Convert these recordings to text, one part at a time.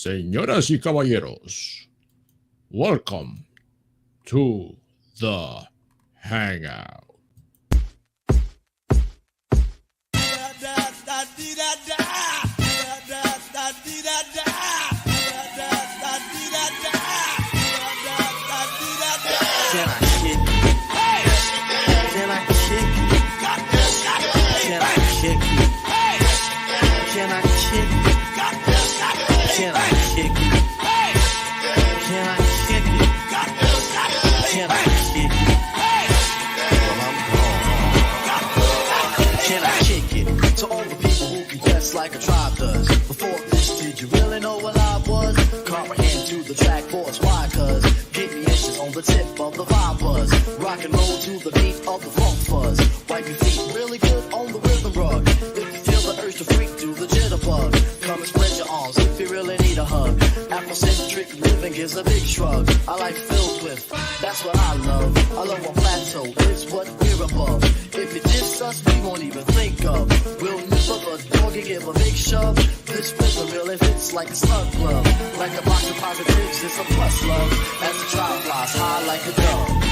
Señoras y caballeros, welcome to the Hangout. Like a tribe does. Before this, did you really know what I was? Comprehend to the track force, why? Cause give me inches on the tip of the vibe buzz. Rock and roll to the beat of the funk fuzz. Wipe your feet really good on the rhythm rug. If you feel the urge to freak, do the jitterbug. Come and spread your arms if you really need a hug. Afrocentric living gives a big shrug. I like filled with, that's what I love. I love a plateau, it's what we're above. If it diss us, we won't even think of. We'll nip up a dog and give a big shove. This rhythm really fits like a slug glove. Like a box of positives, it's a plus love. As the trial flies high like a dove.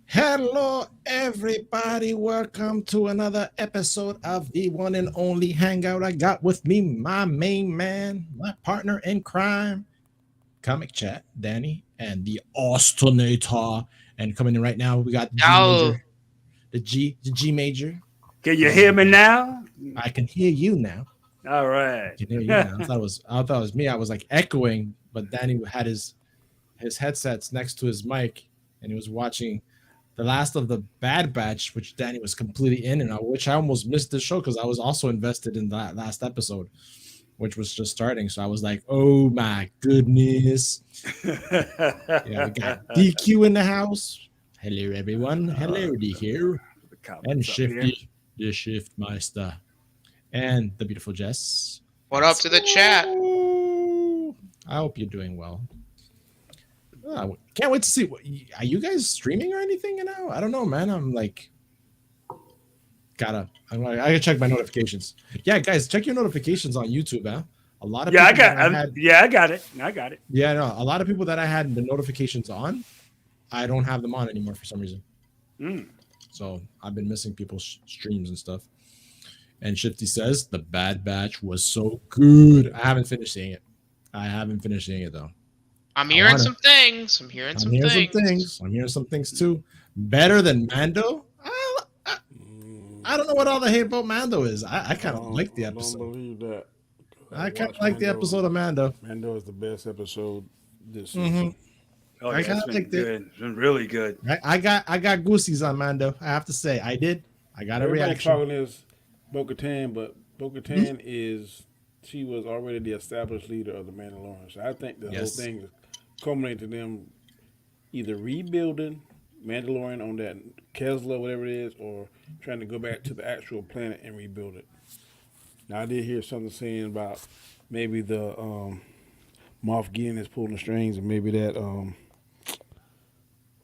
Hello, everybody. Welcome to another episode of the one and only Hangout. I got with me my main man, my partner in crime, Comic Chat, Danny, and the Ostinator. And coming in right now, we got the G major. The G major. Can you hear me now? I can hear you now. All right. I can hear you now. I thought it was me. I was like echoing, but Danny had his headsets next to his mic, and he was watching the last of the Bad Batch, which Danny was completely in and out, which I almost missed the show because I was also invested in that last episode, which was just starting. So I was like, oh my goodness. Yeah, we got DQ in the house. Hello, everyone. Hello, DQ. And Shifty, the Shift Meister. And the beautiful Jess. What up to the chat? I hope you're doing well. Can't wait to see. Are you guys streaming or anything? I don't know, man. I'm like, I gotta check my notifications. Yeah, guys, check your notifications on YouTube, huh? A lot of I got it. Yeah, no, a lot of people that I had the notifications on, I don't have them on anymore for some reason. So I've been missing people's streams and stuff. And Shifty says the Bad Batch was so good. I haven't finished seeing it though. I'm hearing some things. I'm hearing some things too. Better than Mando? I don't know what all the hate about Mando is. I kind of like the episode. Don't believe that. I kind of like the episode of Mando. Mando is the best episode this season. Oh, yeah, it's been good. It's been really good. I got goosies on Mando. I have to say, I did. I got a reaction. Everybody talking is Bo-Katan, but Bo-Katan she was already the established leader of the Mandalorians. So I think the whole thing is culminating to them either rebuilding Mandalorian on that Kesla, whatever it is, or trying to go back to the actual planet and rebuild it. Now I did hear something saying about maybe the Moff Gideon is pulling the strings, and maybe that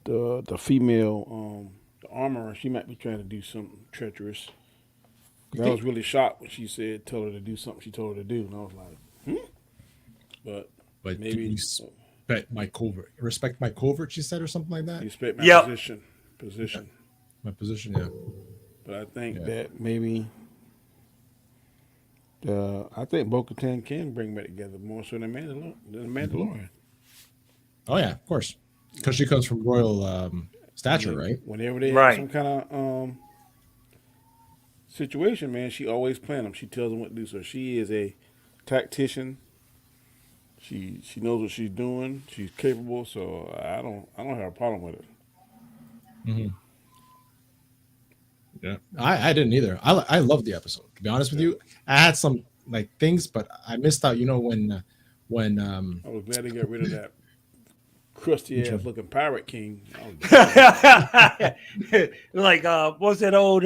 the female the armorer, she might be trying to do something treacherous. I was really shocked when she said tell her to do something she told her to do, and I was like, but maybe. Respect my covert, she said, or something like that. Respect my position. Yeah. My position, yeah. But I think that maybe I think Bo-Katan can bring back together more so than Mandalorian. Oh yeah, of course, because she comes from royal stature, right? Whenever they have some kind of situation, man, she always plans them. She tells them what to do. So she is a tactician. She knows what she's doing. She's capable, so I don't have a problem with it. Mm-hmm. Yeah, I didn't either. I love the episode. To be honest with you, I had some like things, but I missed out. You know when I was glad to get rid of that crusty ass looking pirate king. Like what's that old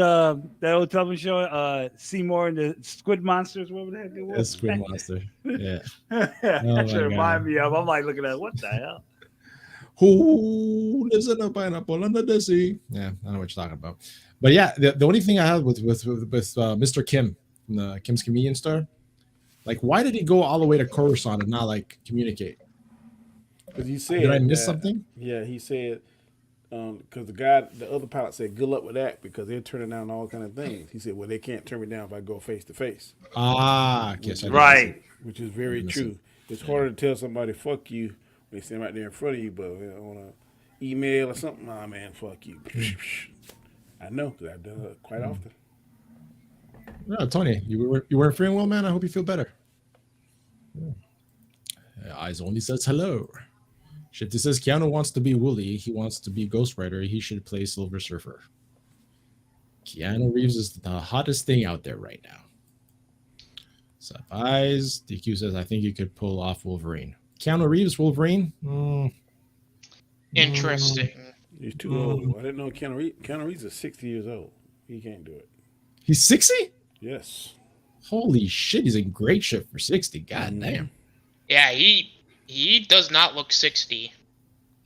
television show? Seymour and the Squid Monsters. What the heck it was? Squid Monster. Yeah. That's what my it reminded God. me of. I'm like looking at what the hell. Who lives in a pineapple under the sea? Yeah, I know what you're talking about. But yeah, the only thing I had with Mr. Kim from the Kim's Convenience Store, like, why did he go all the way to Coruscant and not like communicate? Because he said, did I miss something? Yeah, he said, because the other pilot said, good luck with that because they're turning down all kind of things. He said, well, they can't turn me down if I go face to face. Yes, right. Which is very true. It's harder to tell somebody fuck you when they stand right there in front of you, but on an email or something, nah, man, fuck you. I know because I've done it quite often. Yeah, Tony, you weren't feeling well, man. I hope you feel better. Eyes only says hello. Shifty says Keanu wants to be Wooly. He wants to be Ghost Rider. He should play Silver Surfer. Keanu Reeves is the hottest thing out there right now. Seth Eyes. DQ says, I think you could pull off Wolverine. Keanu Reeves, Wolverine? Interesting. He's too old. I didn't know Keanu Reeves is 60 years old. He can't do it. He's 60? Yes. Holy shit, he's in great shape for 60. God damn. Yeah, he does not look 60.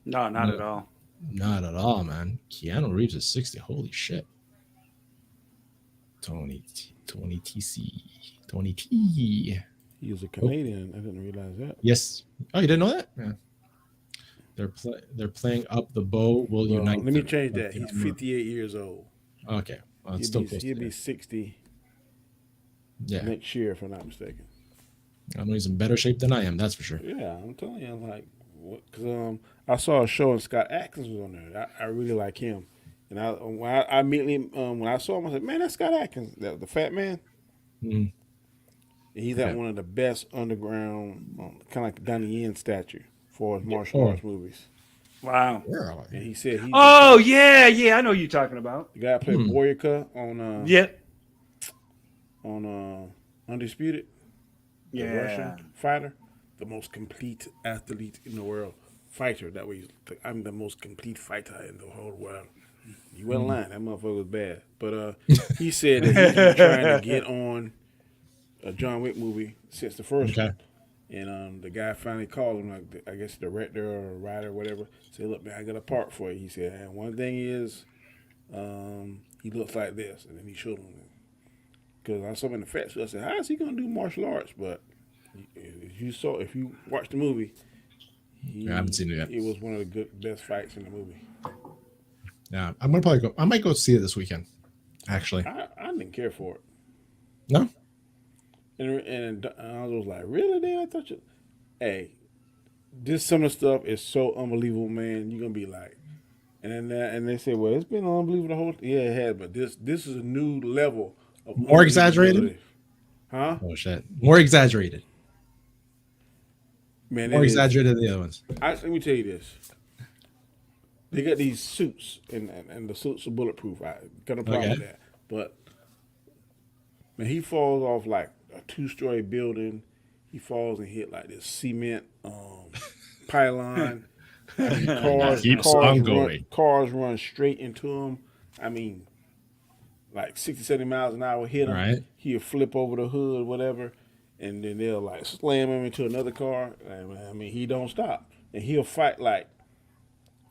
No, not at all. Not at all, man. Keanu Reeves is 60. Holy shit. Tony TC. Tony T. He was a Canadian. I didn't realize that. Yes. Oh, you didn't know that? Yeah. They're playing Up the Bow Will Unite. Let me change that. He's 58 years old. Okay. Well, he'll be 60 next year, if I'm not mistaken. I know he's in better shape than I am, that's for sure. Yeah, I'm telling you, I'm like, because I saw a show and Scott Adkins was on there. I really like him, and I immediately when I saw him, I said, "Man, that's Scott Adkins, the fat man." Mm-hmm. And he's at one of the best underground, kind of like Donnie Yen statue for his martial arts movies. Wow. And he said yeah, I know who you're talking about. The guy played Boyka on on Undisputed. The Russian fighter, the most complete athlete in the world. Fighter, that way, I'm the most complete fighter in the whole world. You wasn't lying, that motherfucker was bad. But he said that he's been trying to get on a John Wick movie since the first one. And the guy finally called him, like I guess director or writer or whatever, said, look, man, I got a part for you. He said, and one thing is, he looks like this. And then he showed him. Because I saw him in the fat suit. I said, how is he going to do martial arts? But if you watch the movie, I haven't seen it yet. It was one of the best fights in the movie. Yeah, I'm gonna probably go. I might go see it this weekend. Actually, I didn't care for it. No. And I was like, really? Dan? I thought you. Hey, this some of the stuff is so unbelievable, man. You're gonna be like, and they say, well, it's been unbelievable the whole. Yeah, it has, but this is a new level of more exaggerated. Huh? Oh shit! More exaggerated. Man, more exaggerated than the other ones. Let me tell you this. They got these suits, and the suits are bulletproof. I got no problem with that. But man, he falls off like a 2-story building. He falls and hit like this cement pylon. Cars run straight into him. I mean, like 60, 70 miles an hour hit him. Right. He'll flip over the hood, whatever, and then they'll like slam him into another car. I mean, he don't stop. And he'll fight like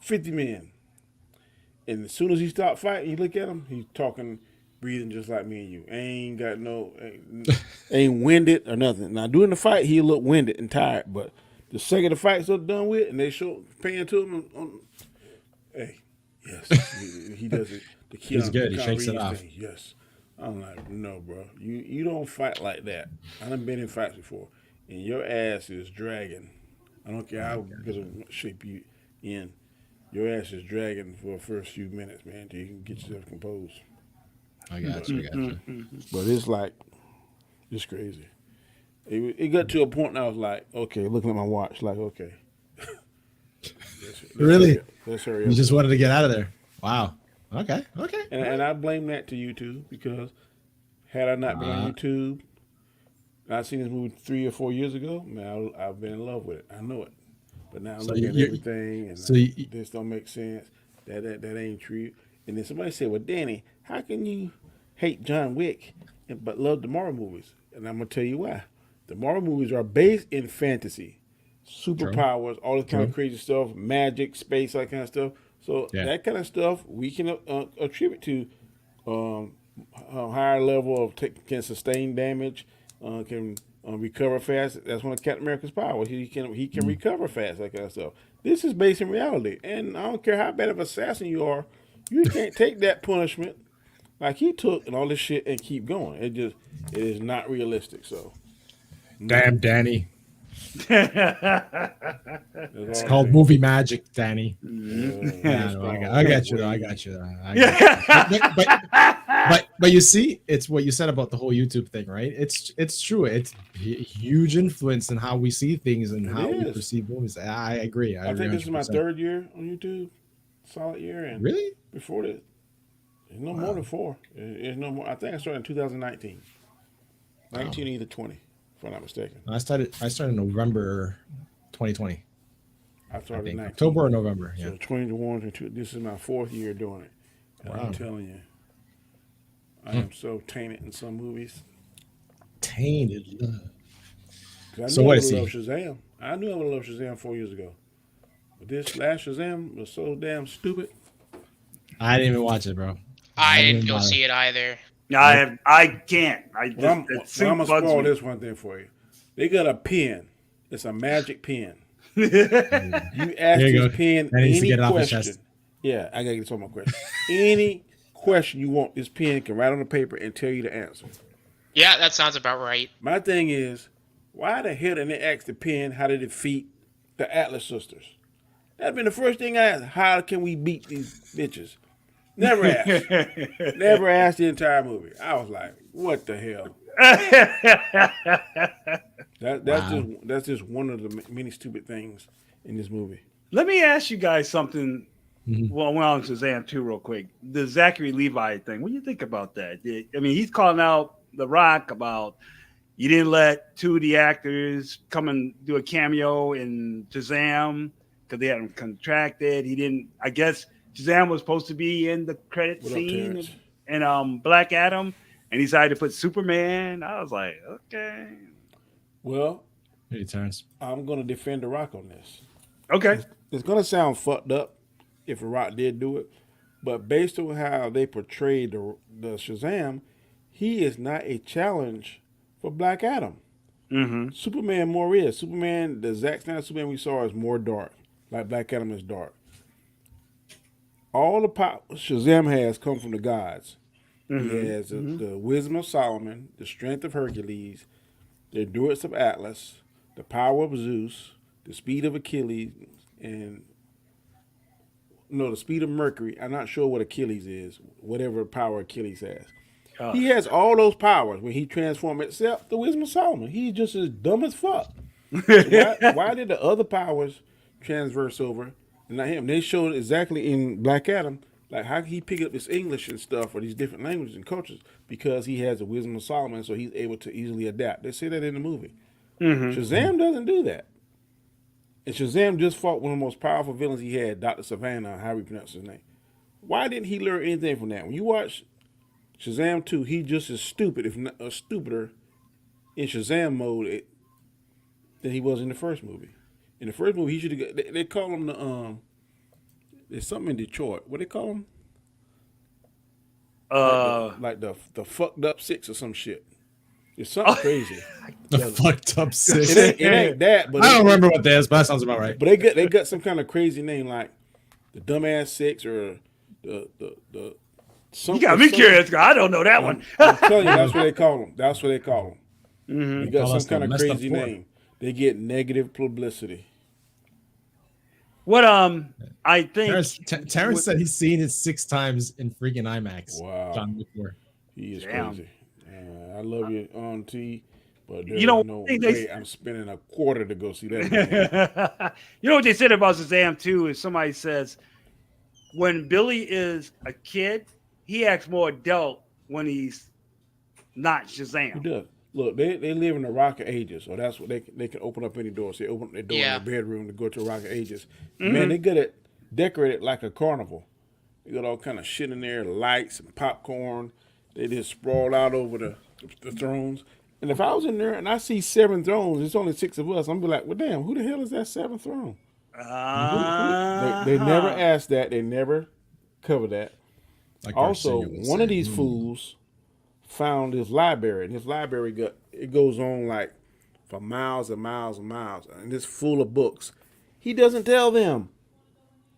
50 men. And as soon as he stop fighting, you look at him, he's talking, breathing just like me and you. Ain't winded or nothing. Now, during the fight, he'll look winded and tired, but the second the fight's done with and they show paying to him, hey, yes, he does it. He's good. He shakes it off. Thing. Yes. I'm like, no, bro. You don't fight like that. I done been in fights before, and your ass is dragging. I don't care how good of shape you in. Your ass is dragging for the first few minutes, man, till you can get yourself composed. I got you. But it's like, it's crazy. It got to a point I was like, okay, looking at my watch, like, okay. Really? Let's hurry up. You just wanted to get out of there. Wow. Okay. And I blame that to YouTube because had I not been on YouTube, I seen this movie 3 or 4 years ago, man, I've been in love with it. I know it. But now I'm So looking at you everything and so like, you, this don't make sense. That ain't true. And then somebody said, "Well, Danny, how can you hate John Wick but love the Marvel movies?" And I'm gonna tell you why. The Marvel movies are based in fantasy, true, superpowers, all this kind of true. crazy stuff, magic, space, that kind of stuff. So Yeah. that kind of stuff we can attribute to um, a higher level of can sustain damage, can recover fast. That's one of Captain America's powers. He can Mm. recover fast, that kind of stuff. This is based in reality, and I don't care how bad of an assassin you are, you can't take that punishment like he took and all this shit and keep going. It is not realistic. So no, Damn, Danny. that's It's all I'm called saying. movie magic, Danny. Yeah, It's no, gone I got you though. I way. got you though. I got you. But you see, it's what you said about the whole YouTube thing, right? It's true. It's huge influence in how we see things and It how we is. perceive movies. I agree. I I agree think this is my 100%. third year on YouTube, solid year, and Really? before that, it's no more than four. It's no more. I think I started in 2019, 19 either 20, if I'm not mistaken. I started in November 2020. I I started in think 19. October or November. Yeah. So 21 to 2. This is my fourth year doing it. And Wow. I'm telling you, I am so tainted in some movies. Tainted. 'Cause I So knew I what would is have loved he? Shazam. I knew I would have loved Shazam 4 years ago. But this last Shazam was so damn stupid. I didn't even watch it, bro. I didn't didn't even go bother. see it either. I can't. I just Well, I'm, that well, suit I'm going to bugs spoil me. this one thing for you. They got a pen. It's a magic pen. You ask There you this go. pen That needs to any get it off his question. chest. Yeah, I got to get to my question. Any question you want, this pen can write on the paper and tell you the answer. Yeah, that sounds about right. My thing is, why the hell didn't they ask the pen how to defeat the Atlas sisters? That'd been the first thing I asked. How can we beat these bitches? Never asked. Never asked the entire movie. I was like, what the hell? Wow. That's just one of the many stupid things in this movie. Let me ask you guys something. Mhm. Well, we're on Shazam too, real quick. The Zachary Levi thing. What do you think about that? I mean, he's calling out The Rock about you didn't let two of the actors come and do a cameo in Shazam because they hadn't contracted. He didn't. I guess Shazam was supposed to be in the credit What up, scene Terrence? and Black Adam, and he decided to put Superman. I was like, okay, Well, Hey, Terrence. I'm gonna defend The Rock on this. okay. It's gonna sound fucked up if The Rock did do it, but based on how they portrayed the Shazam, he is not a challenge for Black Adam. Mm-hmm. Superman more is. Superman, the Zack Snyder Superman we saw is more dark. Like Black Adam is dark. All the power Shazam has come from the gods. He has the wisdom of Solomon, the strength of Hercules, the endurance of Atlas, the power of Zeus, the speed of Achilles, and no, the speed of Mercury. I'm not sure what Achilles is, whatever power Achilles has. He has all those powers when he transforms, except the wisdom of Solomon. He's just as dumb as fuck. So why did the other powers transverse over and not him? They showed exactly in Black Adam, like how he pick up this English and stuff or these different languages and cultures because he has the wisdom of Solomon, so he's able to easily adapt. They say that in the movie. Shazam doesn't do that. And Shazam just fought one of the most powerful villains he had, Dr. Savannah, how we pronounce his name. Why didn't he learn anything from that? When you watch Shazam 2, he just as stupid, if not stupider, in Shazam mode than he was in the first movie. In the first movie, he should have got. They call him the there's something in Detroit. What they call him? Like the fucked up six or some shit. It's something crazy. The fucked up six. It ain't that, but I don't remember what that is, but that sounds about right. But they got some kind of crazy name like the dumbass six or the You got me curious. I don't know that one. I'm telling you, that's what they call them. That's what they call them. Mm-hmm. They got Call us some the kind of messed up crazy four. name. They get negative publicity. What I think Terrence said he's seen it 6 times in freaking IMAX. Wow. John Wick 4. He is Damn. crazy. I love you, T, but there's You know, no they- way I'm spending a quarter to go see that movie. you know what they said about Shazam too is somebody says when Billy is a kid, he acts more adult when he's not He Shazam. does. look, they live in the Rock of Ages, so that's what they can open up any door. So they open up their door in Yeah. their bedroom to go to the Rock of Ages. Mm-hmm. Man, they good at decorated like a carnival. They got all kind of shit in there, lights and popcorn. They just sprawled out over the thrones. And if I was in there and I see 7 thrones, it's only 6 of us, I'm be like, well, damn, who the hell is that 7th throne? They never asked that. They never cover that. Like Also, Arsenio would one say. of these fools found his library, and his library goes on like for miles and miles and miles, and it's full of books. He doesn't tell them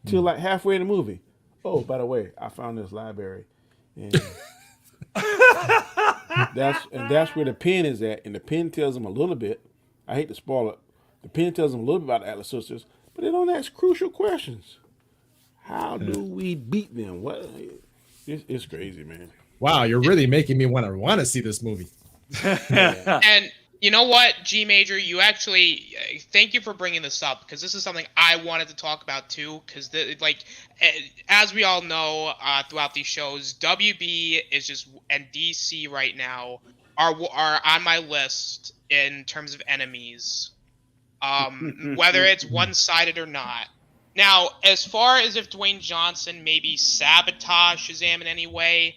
till like halfway in the movie. Oh, by the way, I found this library, and that's where the pen is at, and the pen tells them a little bit. I hate to spoil it. The pen tells them a little bit about the Atlas sisters, but they don't ask crucial questions. How do we beat them? What? It's crazy, man. Wow, you're really making me want to see this movie. And you know what, G Major, you actually thank you for bringing this up because this is something I wanted to talk about too. Because as we all know throughout these shows, WB is just and DC right now are on my list in terms of enemies, whether it's one-sided or not. Now, as far as if Dwayne Johnson maybe sabotaged Shazam in any way,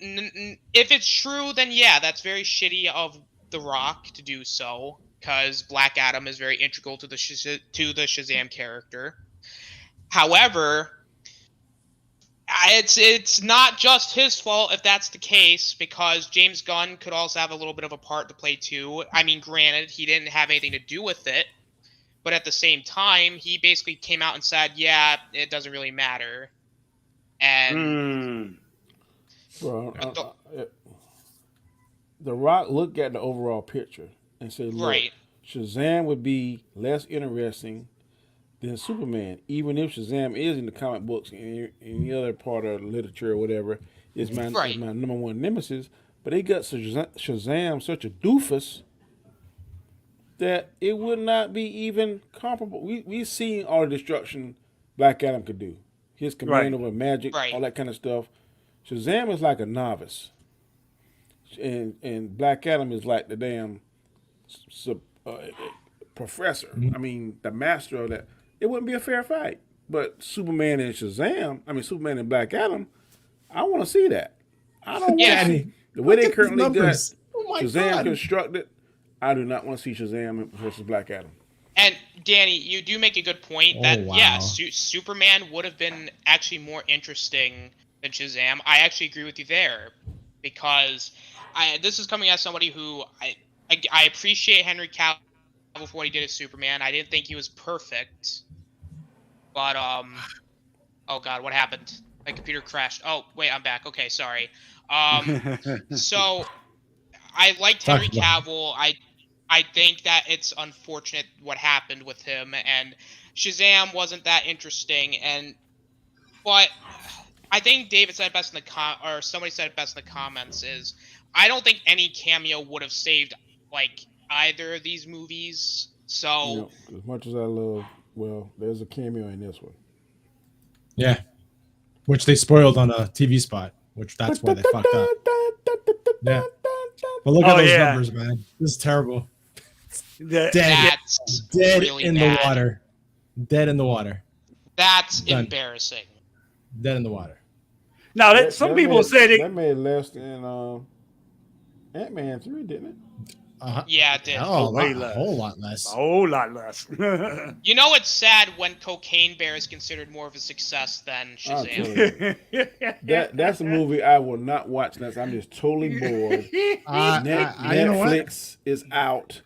if it's true, then yeah, that's very shitty of The Rock to do so, because Black Adam is very integral to the Shazam character. However, it's not just his fault if that's the case, because James Gunn could also have a little bit of a part to play too. I mean, granted, he didn't have anything to do with it, but at the same time, he basically came out and said, yeah, it doesn't really matter. And Bro, The Rock looked at the overall picture and said, look, right. Shazam would be less interesting than Superman, even if Shazam is in the comic books and any other part of the literature or whatever, is my number one nemesis. But they got Shazam such a doofus that it would not be even comparable. We've seen all the destruction Black Adam could do. His command over magic, all that kind of stuff. Shazam is like a novice. And Black Adam is like the damn professor. I mean, the master of that. It wouldn't be a fair fight. But Superman and Black Adam, I want to see that. I don't want to see the way they currently got Shazam constructed. I do not want to see Shazam versus Black Adam. And Danny, you do make a good point that Superman would have been actually more interesting than Shazam. I actually agree with you there, because this is coming as somebody who I appreciate Henry Cavill for what he did as Superman. I didn't think he was perfect, but oh god, what happened? My computer crashed. Oh wait, I'm back. Okay, sorry. So I liked Henry Cavill. I think that it's unfortunate what happened with him, and Shazam wasn't that interesting. But I think David said it best in or somebody said it best in the comments is I don't think any cameo would have saved like either of these movies. So as much as I love, there's a cameo in this one. Yeah, which they spoiled on a TV spot, which that's why they fucked up. Yeah, but look at those numbers, man. This is terrible. Dead really in bad. The water. Dead in the water. That's embarrassing. Dead in the water. Now, some people say that made less than Ant-Man 3, didn't it? Yeah, it did. A whole lot less. A whole lot less. You know, it's sad when Cocaine Bear is considered more of a success than Shazam. That's a movie I will not watch unless I'm just totally bored. Netflix is out.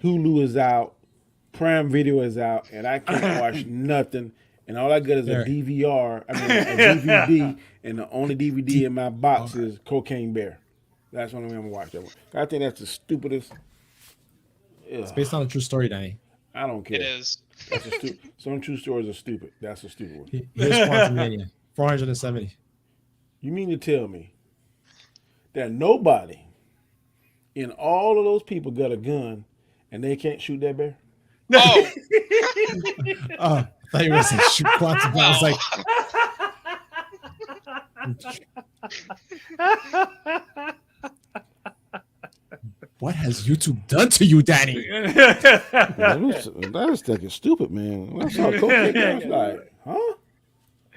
Hulu is out. Prime Video is out. And I can't watch nothing. And all I got is a DVD. And the only DVD in my box is Cocaine Bear. That's what I'm going to watch. That one. I think that's the stupidest. It's based on a true story, Danny. I don't care. It is. Some true stories are stupid. That's a stupid one. Here's Quantumania. 470. You mean to tell me that nobody in all of those people got a gun and they can't shoot that bear? Oh. I thought you were saying shoot Quantum. I was like... I, What has YouTube done to you, Danny? That was fucking stupid, man. When I saw cocaine, I was like, huh?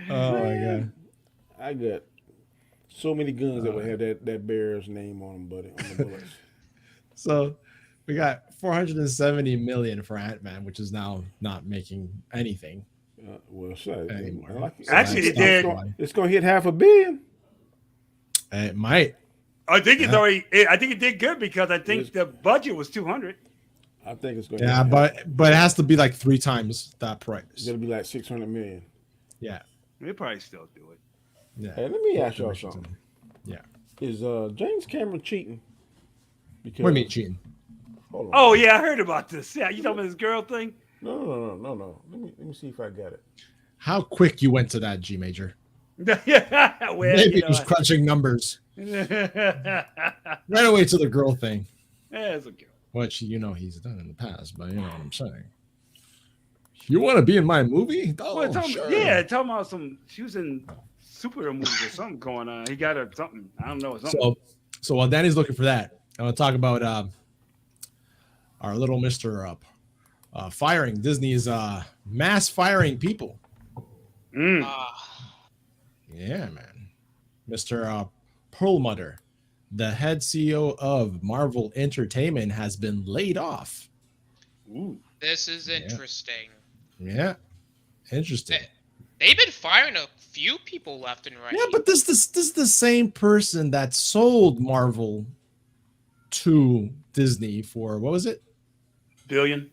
Oh Man, I got so many guns that would have that bear's name on them, buddy, on the bullets. So we got 470 million for Ant-Man, which is now not making anything. Anymore. Actually, it did. It's gonna hit $500 million. It might. I think it's already. I think it did good because I think the budget was 200. I think it's going. Yeah, but it has to be like 3 times that price. It's gonna be like 600 million. Yeah, they probably still do it. Yeah. Hey, let me ask y'all something. Yeah. Is James Cameron cheating? Because, what do you mean cheating? Hold on. Oh yeah, I heard about this. Yeah, you talking about this girl thing? No. Let me see if I got it. How quick you went to that, G Major? Yeah, well, maybe he was crunching numbers. Right away to the girl thing. Yeah, it's a girl. Which he's done in the past, but you know what I'm saying. You want to be in my movie? Oh, well, sure. Yeah, talking about she was in superhero movies or something going on. He got her something. I don't know. Something. So while Danny's looking for that, I want to talk about our little Mr. Firing. Disney's mass firing people. Yeah, man. Mr. Perlmutter, the head CEO of Marvel Entertainment, has been laid off. Ooh. This is interesting. Yeah. Interesting. They've been firing a few people left and right. Yeah, but this is the same person that sold Marvel to Disney for, what was it? $2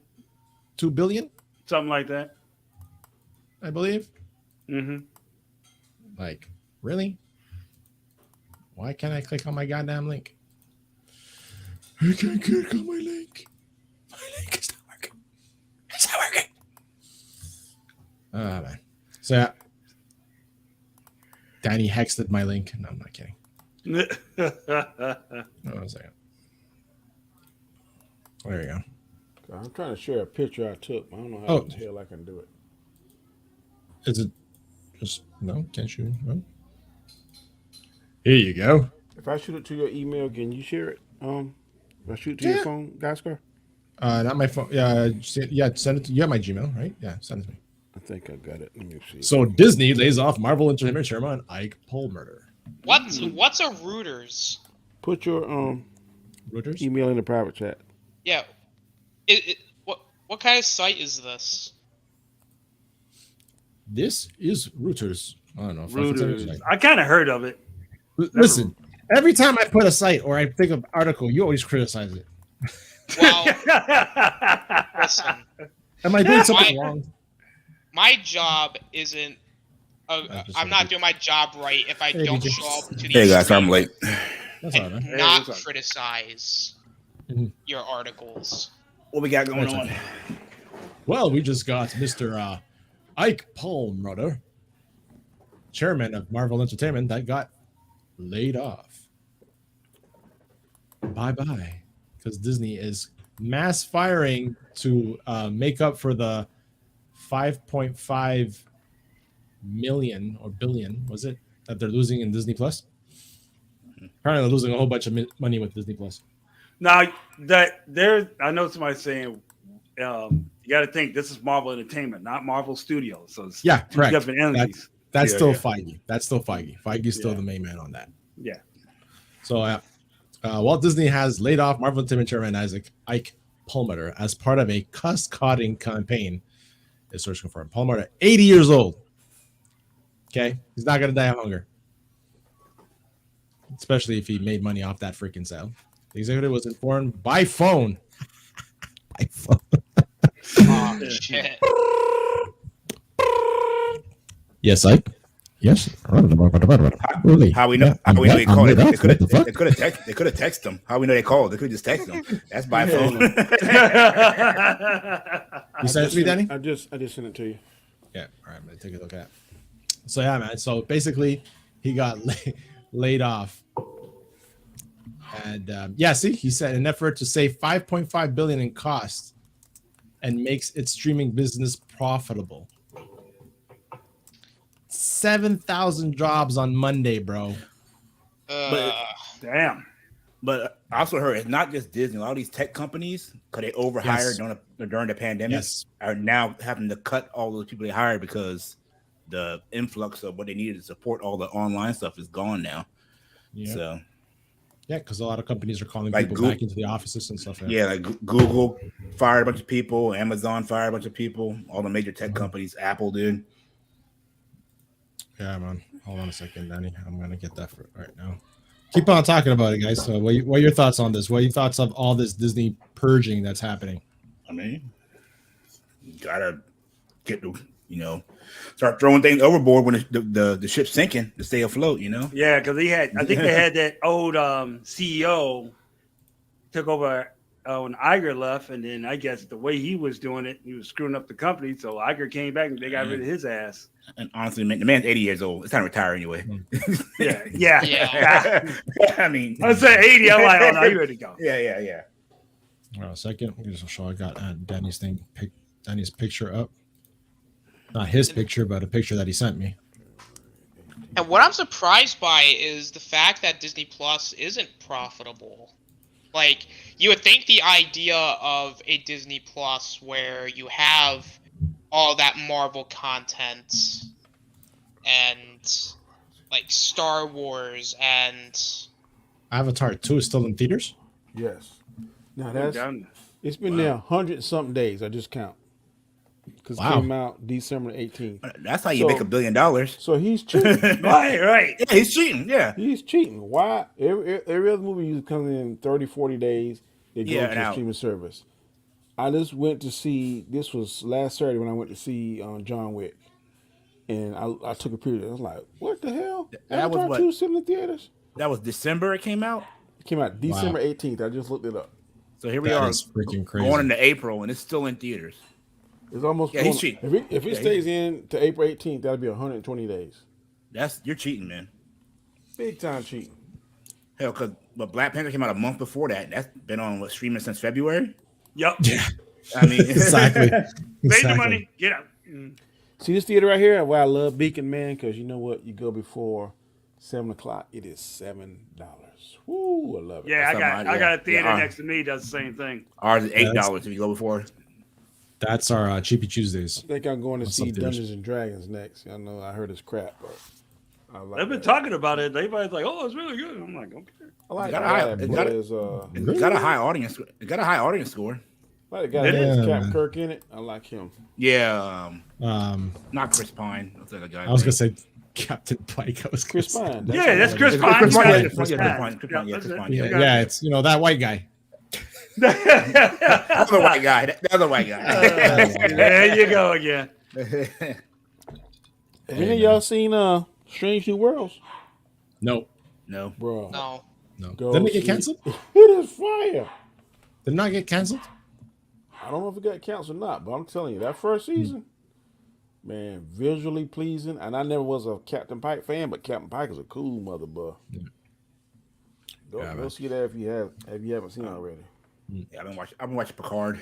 billion? Something like that. I believe. Mm-hmm. Like, really? Why can't I click on my goddamn link? I can't click on my link. My link is not working. It's not working. Oh, man. So, yeah. Danny hexted my link. No, I'm not kidding. No, 1 second. There we go. I'm trying to share a picture I took. I don't know how the hell I can do it. Is it just no? Can't you? No. Here you go. If I shoot it to your email, can you share it? If I shoot it to your phone, Gascar? Not my phone. Yeah, send it to you. Have my Gmail, right? Yeah, send it to me. I think I got it. Let me see. So Disney lays off Marvel Entertainment chairman Ike Perlmutter. What's a Reuters? Put your Reuters email in the private chat. Yeah. What kind of site is this? This is Reuters. I don't know. Reuters. I kind of heard of it. Listen, every time I put a site or I think of an article, you always criticize it. Well, listen. Am I doing something wrong? My job isn't. I'm not doing my job right if I don't show up to the. Hey guys, I'm late. That's all right. Not criticize your articles. What we got going on? Well, we just got Mr. Ike Perlmutter, chairman of Marvel Entertainment, that got laid off. Bye-bye. Because Disney is mass firing to make up for the 5.5 million or billion, was it, that they're losing in Disney Plus? Apparently they're losing a whole bunch of money with Disney Plus. Now, I know somebody saying, you got to think this is Marvel Entertainment, not Marvel Studios. So it's two correct. Different entities. That's still Feige. That's still Feige. Feige's still the main man on that. Yeah. So Walt Disney has laid off Marvel Entertainment chairman Ike Perlmutter as part of a cost-cutting campaign. Is source confirmed. Perlmutter, 80 years old. Okay, he's not gonna die of hunger, especially if he made money off that freaking sale. The executive was informed by phone. By phone. Oh, shit. Yes, Ike. Yes. How we know? How we know they called? They could have texted them. How we know they called? They could have just texted them. That's by phone. You sent it to me, Danny? I just sent it to you. Yeah. All right, I'm gonna take a look at it. So yeah, man. So basically, he got laid off, and see, he said in an effort to save 5.5 billion in costs and makes its streaming business profitable. 7,000 jobs on Monday, bro. Damn. But I also heard it's not just Disney. A lot of these tech companies, because they overhired during the pandemic, are now having to cut all those people they hired because the influx of what they needed to support all the online stuff is gone now. Yeah. So. Yeah, because a lot of companies are calling people back into the offices and stuff. Yeah, like Google fired a bunch of people, Amazon fired a bunch of people, all the major tech companies, Apple did. Yeah, man. Hold on a second, Danny. I'm gonna get that for right now. Keep on talking about it, guys. So, what are your thoughts on this? What are your thoughts of all this Disney purging that's happening? I mean, you gotta get the, start throwing things overboard when the ship's sinking to stay afloat. Yeah, because I think they had that old CEO took over when Iger left, and then I guess the way he was doing it, he was screwing up the company. So Iger came back and they got rid of his ass. And honestly, man, the man's 80 years old. It's time to retire anyway. Yeah. I mean, I said 80. I'm like, oh no, you ready to go? Yeah. Hold on a second. I'm just show I got Danny's Danny's picture up. Not his picture, but a picture that he sent me. And what I'm surprised by is the fact that Disney Plus isn't profitable. Like, you would think the idea of a Disney Plus where you have all that Marvel content and like Star Wars and Avatar 2 is still in theaters? Yes. Now it's been there 100-something days. I just count. Because it came out December 18th. That's how you make $1 billion. So he's cheating. right. Yeah, he's cheating. Yeah. He's cheating. Why? Every other movie used to come in 30, 40 days. They go to the streaming service. I just went to see, this was last Saturday when I went to see John Wick. And I took a picture. I was like, what the hell? Avatar 2 sitting in theaters? That was December it came out? It came out December 18th. I just looked it up. So here we are freaking crazy. Going into April, and it's still in theaters. It's almost he's cheating. If it stays in to April 18th, that'll be 120 days. You're cheating, man. Big time cheating. Hell, because Black Panther came out a month before that. That's been on streaming since February. Yep. Yeah. I mean, exactly. Pay the money. Get out. See this theater right here? Why I love Beacon, man, because you know what? You go before 7:00. It is $7. Woo, I love it. Yeah, I got a theater next to me. Does the same thing. Ours is $8 if you go before. That's our Cheapy Tuesdays. I think I'm going to see Dungeons and Dragons next. I know I heard it's crap, but I like They've been talking about it. Everybody's like, "Oh, it's really good." I'm like, "Okay." I like it got a high audience. It got a high audience score. I like the guy that has Captain Kirk in it. I like him. Yeah. Not Chris Pine. That's like a guy. I was gonna say Captain Pike. I was Chris Pine. That's Chris Pine. Chris Pine. Yeah, it's that white guy. The other white guy. There you go again. Have any of y'all seen Strange New Worlds? No, bro. No. Didn't it get canceled? It is fire. Did it not get canceled? I don't know if it got canceled or not, but I'm telling you, that first season, man, visually pleasing. And I never was a Captain Pike fan, but Captain Pike is a cool mother, bro. Go see that if you haven't seen it already. Yeah, I've been watching Picard.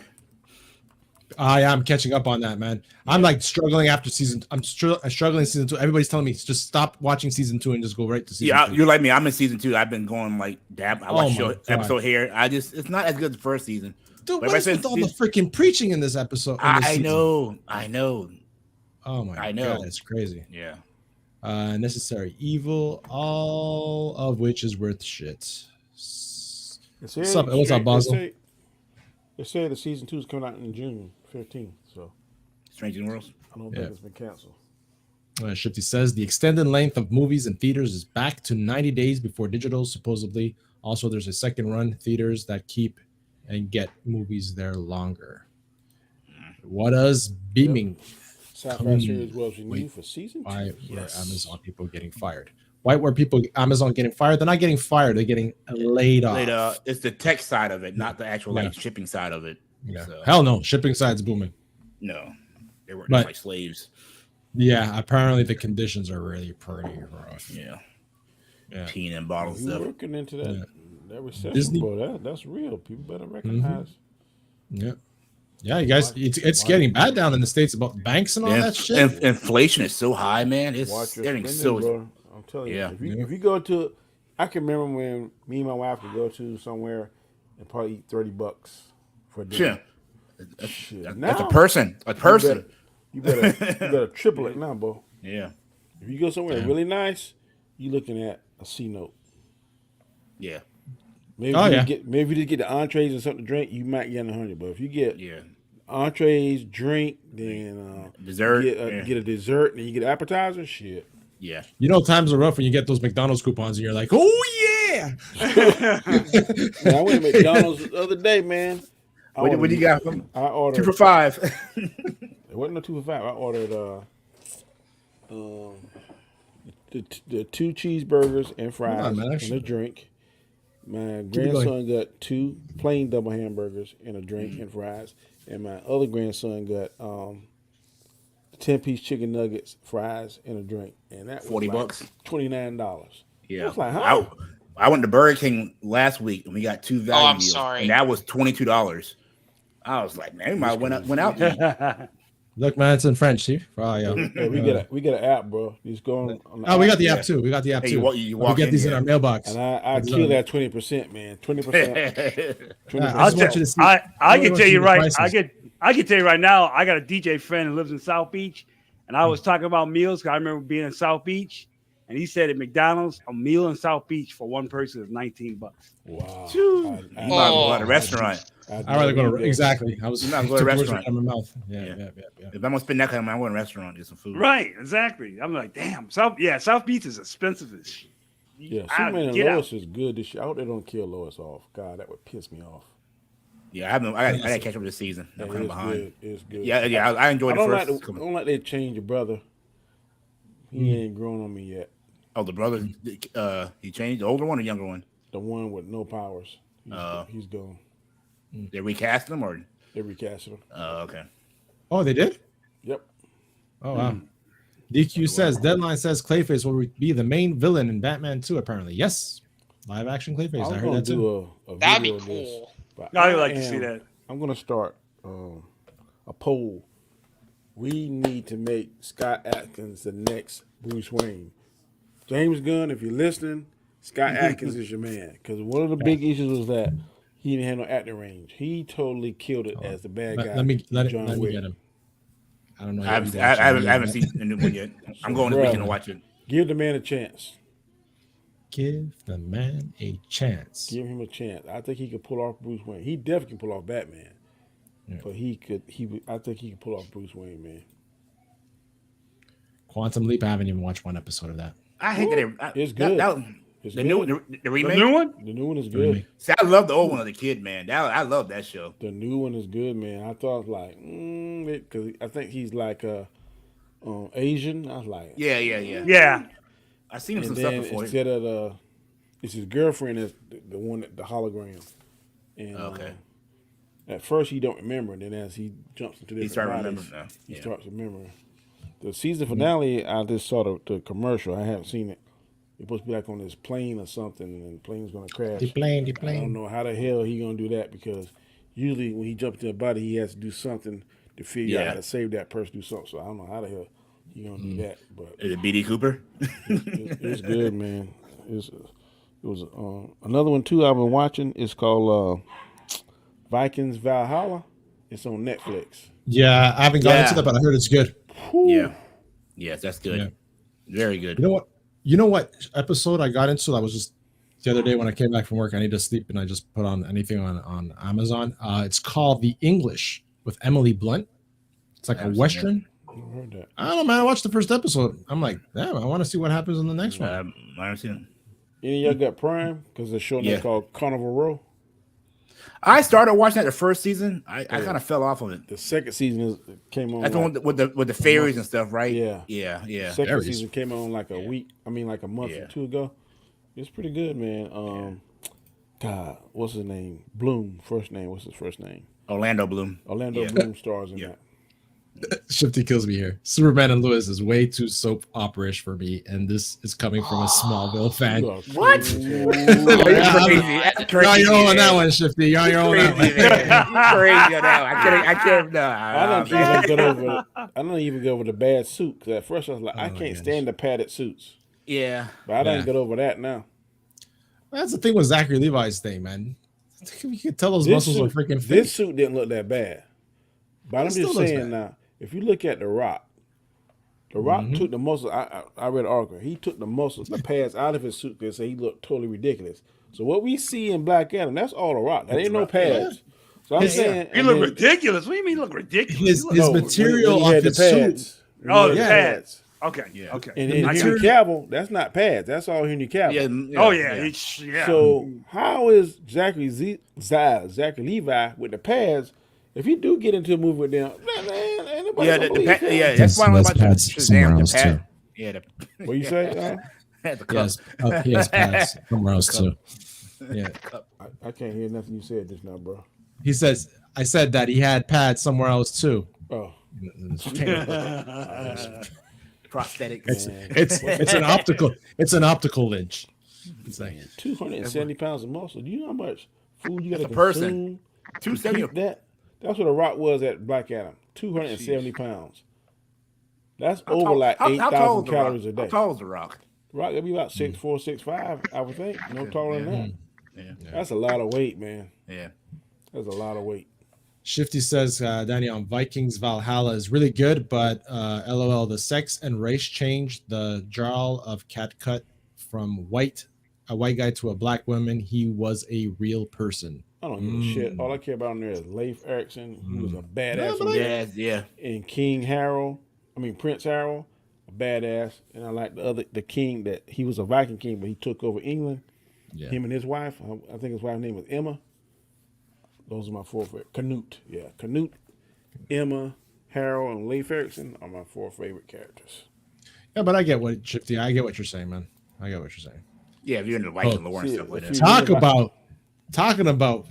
I'm catching up on that, man. I'm like struggling after season. I'm struggling season 2. Everybody's telling me just stop watching season 2 and just go right to season 2. You're like me. I'm in season 2. I've been going like dab. I watch episode here. It's not as good as the first season. Dude, what is with all the freaking preaching in this episode? I know. Oh my god, it's crazy. Yeah. Necessary evil, all of which is worth shit. What's up, Basil? They say the season 2 is coming out in June 15th. So, Strange New Worlds. I don't think it's been canceled. Shifty says the extended length of movies in theaters is back to 90 days before digital, supposedly. Also, there's a second run theaters that keep and get movies there longer. What does beaming? Sci-fi series was renewed for season 2. Why were Amazon people getting fired? Why were Amazon getting fired? They're not getting fired. They're getting laid off. It's the tech side of it, not the actual shipping side of it. Yeah. So. Hell no. Shipping side's booming. No. They work like slaves. Yeah. Apparently the conditions are really pretty rough. Yeah. Teen and bottle stuff. You're working into that recession, bro. That's real. People better recognize. Yeah. Yeah, you guys, it's getting bad down in the States about banks and all that shit. Inflation is so high, man. It's getting so. Bro. I'm telling you, if you go to, I can remember when me and my wife could go to somewhere and probably eat $30 for dinner. That's a person. A person. You better triple it now, bro. Yeah. If you go somewhere really nice, you're looking at a C note. Yeah. Maybe if you just get the entrees and something to drink, you might get 100. But if you get entrees, drink, then dessert, get a dessert, and you get appetizer, shit. Yeah. You know, times are rough when you get those McDonald's coupons and you're like, oh yeah. Man, I went to McDonald's the other day, man. What you got? I ordered 2 for $5. It wasn't no 2 for $5. I ordered the 2 cheeseburgers and fries and a drink. My grandson got 2 plain double hamburgers and a drink and fries, and my other grandson got 10-piece chicken nuggets, fries, and a drink, and that was $40, $29. Yeah, I was like, huh? I went to Burger King last week and we got 2 value meals, and that was $22. I was like, man, we might went out. Look, man, it's in French, see? Oh, yeah. We get an app, bro. Just go on we got the app too. We got the app too. You we get these in our mailbox. And I kill that 20%, man. 20%. 20%. I can tell you right. I can tell you right now. I got a DJ friend who lives in South Beach, and I was talking about meals. I remember being in South Beach, and he said at McDonald's, a meal in South Beach for one person is $19. Wow. You might go to a restaurant. I'd rather go to exactly. I was not going to a restaurant. In my mouth. Yeah. If I'm gonna spend that kind of money, I'm going to a restaurant get some food. Right, exactly. I'm like, damn, South Beach is expensive as shit. Yeah, Superman and Lois is good this year. I hope they don't kill Lois off. God, that would piss me off. Yeah, I got to catch up this season. I'm kind of behind. It's good. Yeah, I enjoyed the first. I don't like they change your brother. He ain't grown on me yet. Oh, the brother, he changed, the older one or younger one? The one with no powers. He's gone. They recast him or? They recasted him. Oh, okay. Oh, they did? Yep. Oh, wow. DQ says, Deadline says Clayface will be the main villain in Batman 2, apparently. Yes. Live action Clayface. I heard that too. That'd be cool. I'd like to see that. I'm going to start a poll. We need to make Scott Adkins the next Bruce Wayne. James Gunn, if you're listening, Scott Adkins is your man. Because one of the big issues was that he didn't have no acting range. He totally killed it as the bad guy. Let me get him. I don't know. I haven't seen the new one yet. I'm going this weekend to watch it. Give the man a chance. Give the man a chance. Give him a chance. I think he could pull off Bruce Wayne. He definitely can pull off Batman. Yeah. But I think he could pull off Bruce Wayne, man. Quantum Leap, I haven't even watched one episode of that. I hate that. It's good. The remake? The new one? The new one is good. See, I love the old one as a kid, man. I love that show. The new one is good, man. I thought like, because I think he's like Asian. I was like, yeah. I seen him some stuff before. Instead of it's his girlfriend is the one the hologram. And at first he don't remember, and then as he jumps into this, he starts remembering. The season finale, I just saw the commercial. I haven't seen it. It's supposed to be like on this plane or something, and the plane's gonna crash. The plane. I don't know how the hell he gonna do that, because usually when he jumps into a body, he has to do something to figure out how to save that person, do something. So I don't know how the hell he gonna do that. But is it B.D. Cooper? it's good, man. It was another one too I've been watching. It's called Vikings Valhalla. It's on Netflix. Yeah, I haven't gotten into that, but I heard it's good. Yeah. Yes, that's good. Yeah. Very good. You know what episode I got into? That was just the other day when I came back from work. I need to sleep, and I just put on anything on Amazon. It's called The English with Emily Blunt. It's like a Western. I heard that. I don't know, man. I watched the first episode. I'm like, damn, I want to see what happens in the next one. I haven't seen it. Any of y'all got Prime? Because the show that's called Carnival Row. I started watching that the first season. I kind of fell off of it. The second season came on. That's the one with the fairies and stuff, right? Yeah. The second season came on like a month or two ago. It's pretty good, man. God, what's his name? Bloom. First name. What's his first name? Orlando Bloom. Bloom stars in that. Shifty kills me here. Superman and Lois is way too soap opera-ish for me, and this is coming from a Smallville fan. What? You're crazy. You're on your own on that one, Shifty. You're on your own on that one. You're crazy on that one. I can't. No. I don't even get over the bad suit. Because at first I was like, I can't stand the padded suits. Yeah. But I don't get over that now. That's the thing with Zachary Levi's thing, man. You can tell those This muscles suit, are freaking fake. This suit didn't look that bad. But I'm just saying now, if you look at The Rock, took the muscle. I read an article. He took the muscles, the pads out of his suit because he looked totally ridiculous. So what we see in Black Adam, that's all The Rock. That ain't no pads. So I'm saying he look ridiculous. What do you mean look ridiculous? His material off his suit. Oh, the pads. Okay. Yeah. Okay. And then Henry Cavill, that's not pads. That's all Henry Cavill. Oh yeah. So how is Zachary Levi with the pads? If you do get into a movie with them, that's why I'm about Shazam. The pad. Yeah. What you say? He has pads somewhere else too. Yeah. I can't hear nothing you said just now, bro. He says, I said that he had pads somewhere else too. Oh. Prosthetic. It's an optical lynch. It's like 270 pounds of muscle. Do you know how much food you got to consume? 270. That's what a Rock was at Black Adam. 270 pounds. That's over like 8,000 calories a day. How tall is the Rock? Rock would be about 6'4", 6'5", I would think. No taller than that. Yeah. That's a lot of weight, man. Yeah. That's a lot of weight. Shifty says, Danny, on Vikings Valhalla is really good, but LOL, the sex and race change, the drawl of Cat Cut from a white guy to a black woman, he was a real person. I don't give a shit. All I care about on there is Leif Erikson, who was a badass. And Prince Harold, a badass. And I like the king that he was a Viking king, but he took over England. Yeah. Him and his wife. I think his wife's name was Emma. Those are my four favorite. Canute. Yeah. Canute, Emma, Harold, and Leif Erikson are my four favorite characters. Yeah, but I get what you're saying, man. I get what you're saying. Yeah, if you're into Viking lore and stuff like that. Talking about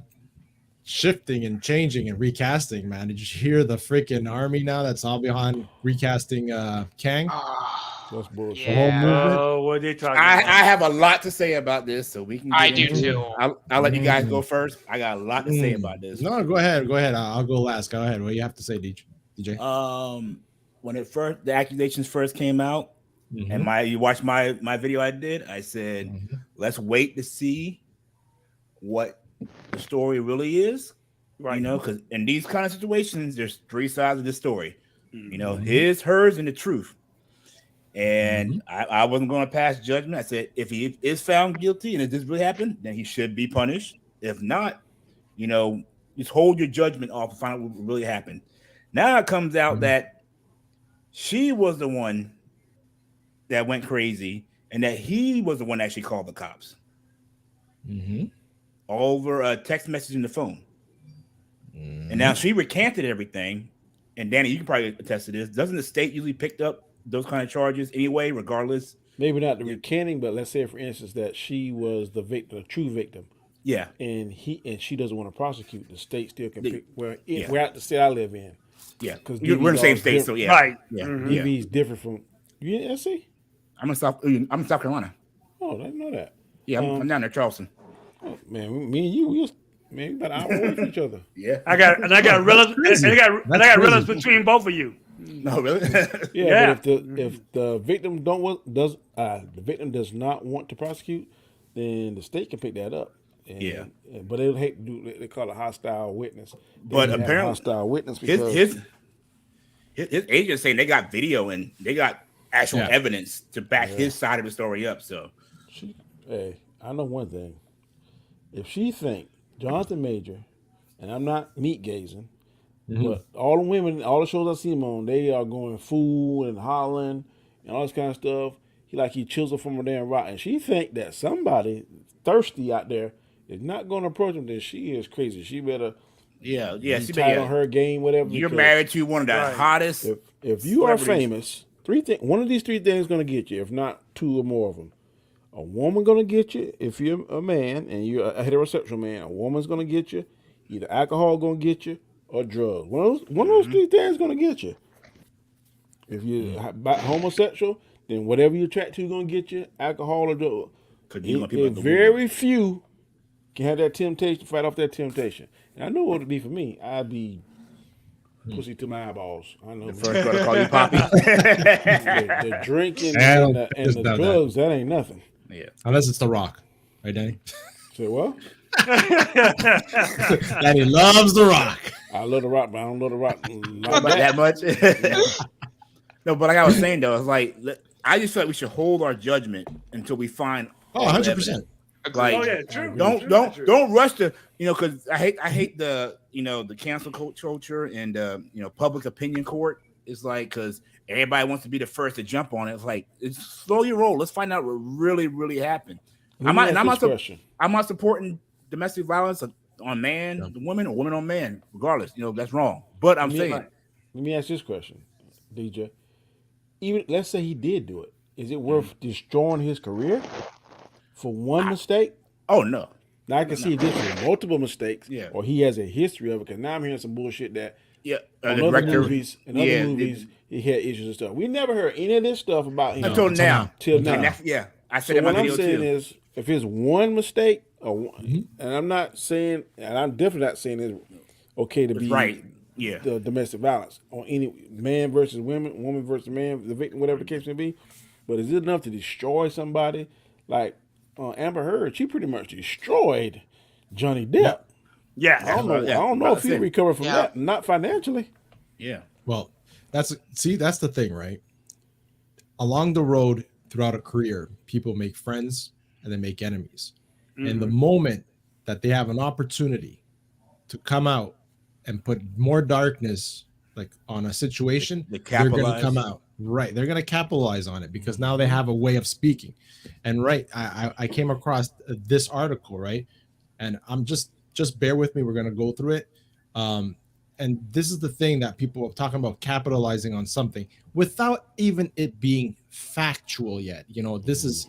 shifting and changing and recasting, man. Did you hear the freaking army now that's all behind recasting Kang? That's bullshit. Yeah. Oh, what are they talking about? I have a lot to say about this, so we can. I do too. I'll let you guys go first. I got a lot to say about this. No, go ahead. I'll go last. Go ahead. What do you have to say, DJ? When the accusations first came out, and you watched my video I did, I said, let's wait to see what the story really is. Right. You know, because in these kind of situations, there's three sides of the story. You know, his, hers, and the truth. And I wasn't going to pass judgment. I said, if he is found guilty and if this really happened, then he should be punished. If not, you know, just hold your judgment off and find out what really happened. Now it comes out that she was the one that went crazy and that he was the one that actually called the cops. Over a text message in the phone. And now she recanted everything. And Danny, you can probably attest to this. Doesn't the state usually pick up those kind of charges anyway, regardless? Maybe not the recanting, but let's say, for instance, that she was the victim, the true victim. Yeah. And she doesn't want to prosecute. The state still can pick we're out the state I live in. Yeah. Because we're in the same state, so yeah. Right. Yeah. DV's different from you in SC? I'm in South Carolina. Oh, I didn't know that. Yeah, I'm down there, Charleston. Oh, man, me and you, we about an hour away from each other. Yeah. I got relatives between both of you. No, really? Yeah. But if the victim does not want to prosecute, then the state can pick that up. And, but they would hate to do. They call it a hostile witness. But apparently, hostile witness because his agent's saying they got video and they got actual evidence to back his side of the story up. So, hey, I know one thing. If she think Jonathan Major, and I'm not meat gazing, but all the women, all the shows I see him on, they are going fool and hollering and all this kind of stuff. He chiseled from a damn rock, and she think that somebody thirsty out there is not going to approach him. Then she is crazy. She better she tight on her game, whatever. You're married to one of the hottest. If you are famous, one of these three things is going to get you. If not two or more of them. A woman going to get you if you're a man and you're a heterosexual man. A woman's going to get you. Either alcohol going to get you or drugs. One of those three things going to get you. If you're homosexual, then whatever you attract to is going to get you, alcohol or drugs. Very few can have that temptation, fight off that temptation. And I know what it would be for me. I'd be pussy to my eyeballs. I know. The first girl to call you Poppy. The drinking and the drugs, that ain't nothing. Yeah. Unless it's The Rock. Right, Danny? Say what? Danny loves The Rock. I love The Rock, but I don't love The Rock Not that much. No, but like I was saying though, it's like I just feel like we should hold our judgment until we find. 100%. Like, true. Don't rush to, because I hate the the cancel culture and public opinion court. It's like because everybody wants to be the first to jump on it. It's like it's slow your roll. Let's find out what really happened. I'm not supporting domestic violence on man, woman, or woman on man. Regardless, that's wrong. But I'm saying, let me ask this question, DJ. Even let's say he did do it. Is it worth destroying his career for one mistake? Oh no. Now I can see this with multiple mistakes, Yeah. or he has a history of it. Because now I'm hearing some bullshit that the other director, movies he had issues and stuff. We never heard any of this stuff about him until now. Till now. I said in my video too. What I'm saying too. is, if it's one mistake, and I'm not saying, and I'm definitely not saying it's okay to be right. Yeah. The domestic violence on any man versus woman versus man, the victim, whatever the case may be. But is it enough to destroy somebody? Like Amber Heard, she pretty much destroyed Johnny Depp. Yeah. I don't know if he recovered from that. Not financially. Yeah. Well, that's the thing, right? Along the road throughout a career, people make friends and they make enemies. And the moment that they have an opportunity to come out and put more darkness like on a situation, they're going to come out. Right. They're going to capitalize on it because now they have a way of speaking. And I came across this article, right? And I'm just bear with me. We're going to go through it. And this is the thing that people are talking about, capitalizing on something without even it being factual yet. This is,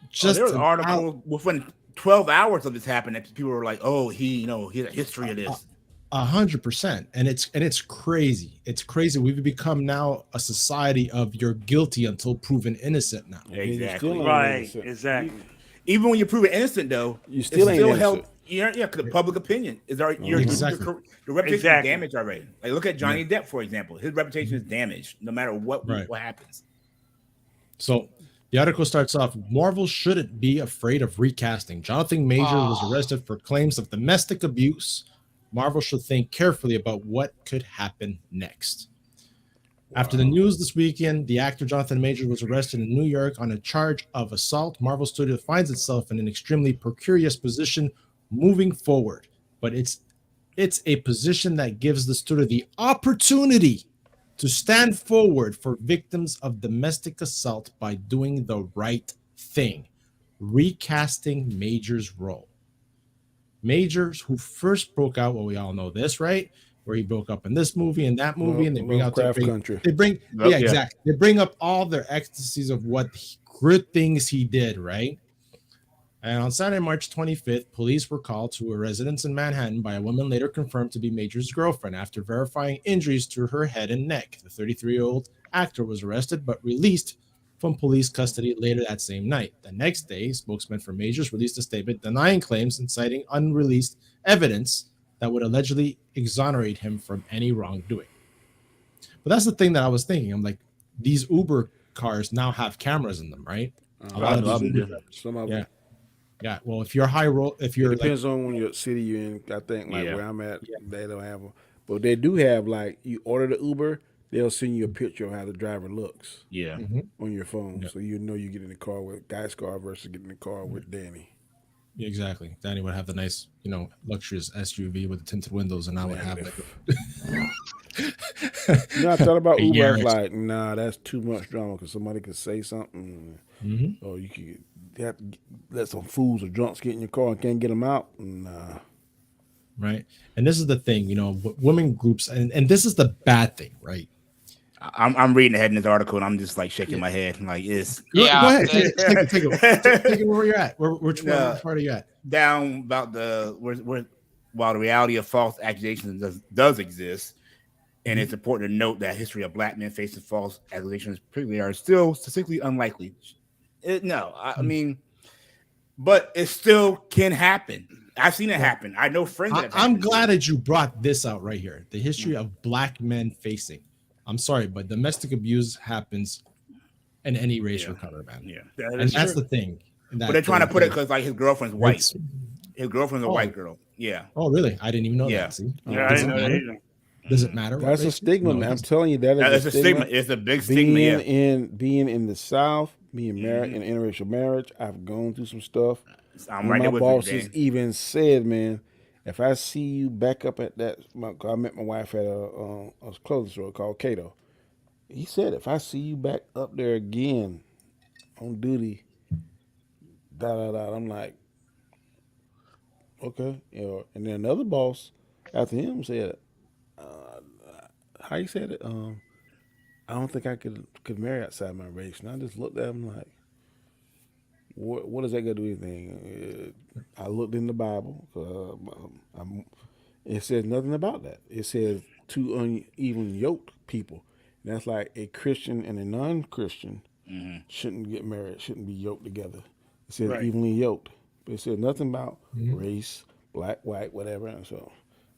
just there was an article within 12 hours of this happened that people were like, oh, he had a history of this. 100%. And it's crazy. It's crazy. We've become now a society of you're guilty until proven innocent now. Exactly. Right. Exactly. Even when you're proven innocent, though, you still ain't held. Yeah, because the public opinion is your reputation is damaged already. Like look at Johnny Depp, for example. His reputation is damaged no matter what happens. So the article starts off, Marvel shouldn't be afraid of recasting. Jonathan Majors was arrested for claims of domestic abuse. Marvel should think carefully about what could happen next. After the news this weekend, the actor Jonathan Majors was arrested in New York on a charge of assault. Marvel Studios finds itself in an extremely precarious position moving forward, but it's a position that gives the studio the opportunity to stand forward for victims of domestic assault by doing the right thing, recasting Majors' role. Majors, who first broke out, well, we all know this, right? Where he broke up in this movie and that movie, and they bring out Country. Exactly. They bring up all their ecstasies of what good things he did, right? And on Saturday, March 25th, police were called to a residence in Manhattan by a woman later confirmed to be Majors' girlfriend after verifying injuries to her head and neck. The 33-year-old actor was arrested but released from police custody later that same night. The next day, spokesman for Majors released a statement denying claims and citing unreleased evidence that would allegedly exonerate him from any wrongdoing. But that's the thing that I was thinking. I'm like, these Uber cars now have cameras in them, right? A lot of them do. Some of them. Yeah. Well, if you're high roll, if you're it depends on when your city you're in. I think where I'm at, they don't have them, but they do have you order the Uber, they'll send you a picture of how the driver looks. Yeah. On your phone, so you get in the car with Guy's car versus getting in the car with Danny. Exactly. Danny would have the nice, luxurious SUV with the tinted windows, and I would have I thought about Uber. I was like, nah, that's too much drama because somebody could say something, or you could have to let some fools or drunks get in your car and can't get them out. Nah. Right. And this is the thing, women groups, and this is the bad thing, right? I'm reading ahead in this article and I'm just like shaking my head. I'm like, Go ahead. Take it where you're at. Which part are you at? Down about while the reality of false accusations does exist, and it's important to note that history of black men facing false accusations particularly are still statistically unlikely. I mean, but it still can happen. I've seen it happen. I know friends. I'm glad that you brought this out right here. The history of black men facing. I'm sorry, but domestic abuse happens in any race or color, man. Yeah, and that's the thing. But they're trying to put it because like his girlfriend's white. His girlfriend's a white girl. Yeah. Oh, really? I didn't even know that. See? Yeah, I didn't know that either. Does it matter? That's a stigma, man. I'm telling you, that is a stigma. It's a big stigma. Being in the South, being married in interracial marriage, I've gone through some stuff. I'm right there with bosses even said, man, if I see you back up at that, I met my wife at a clothing store called T.H.O. He said, if I see you back up there again on duty, I'm like, okay. And then another boss after him said, how you said it? I don't think I could marry outside my race. And I just looked at him like, what does that got to do with anything? I looked in the Bible. It says nothing about that. It says two uneven yoked people. And that's like a Christian and a non-Christian shouldn't get married, shouldn't be yoked together. It says evenly yoked. But it says nothing about race, black, white, whatever. And so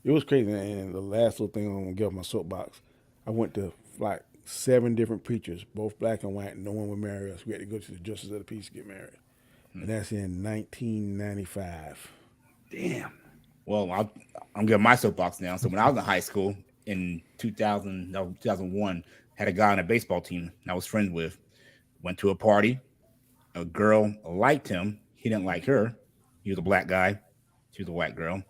it was crazy. And the last little thing I'm going to give my soapbox, I went to like 7 different preachers, both black and white, and no one would marry us. We had to go to the Justice of the Peace to get married. And that's in 1995. Damn. Well, I'm giving my soapbox now. So when I was in high school in 2001, had a guy on a baseball team I was friends with. Went to a party. A girl liked him. He didn't like her. He was a black guy. She was a white girl.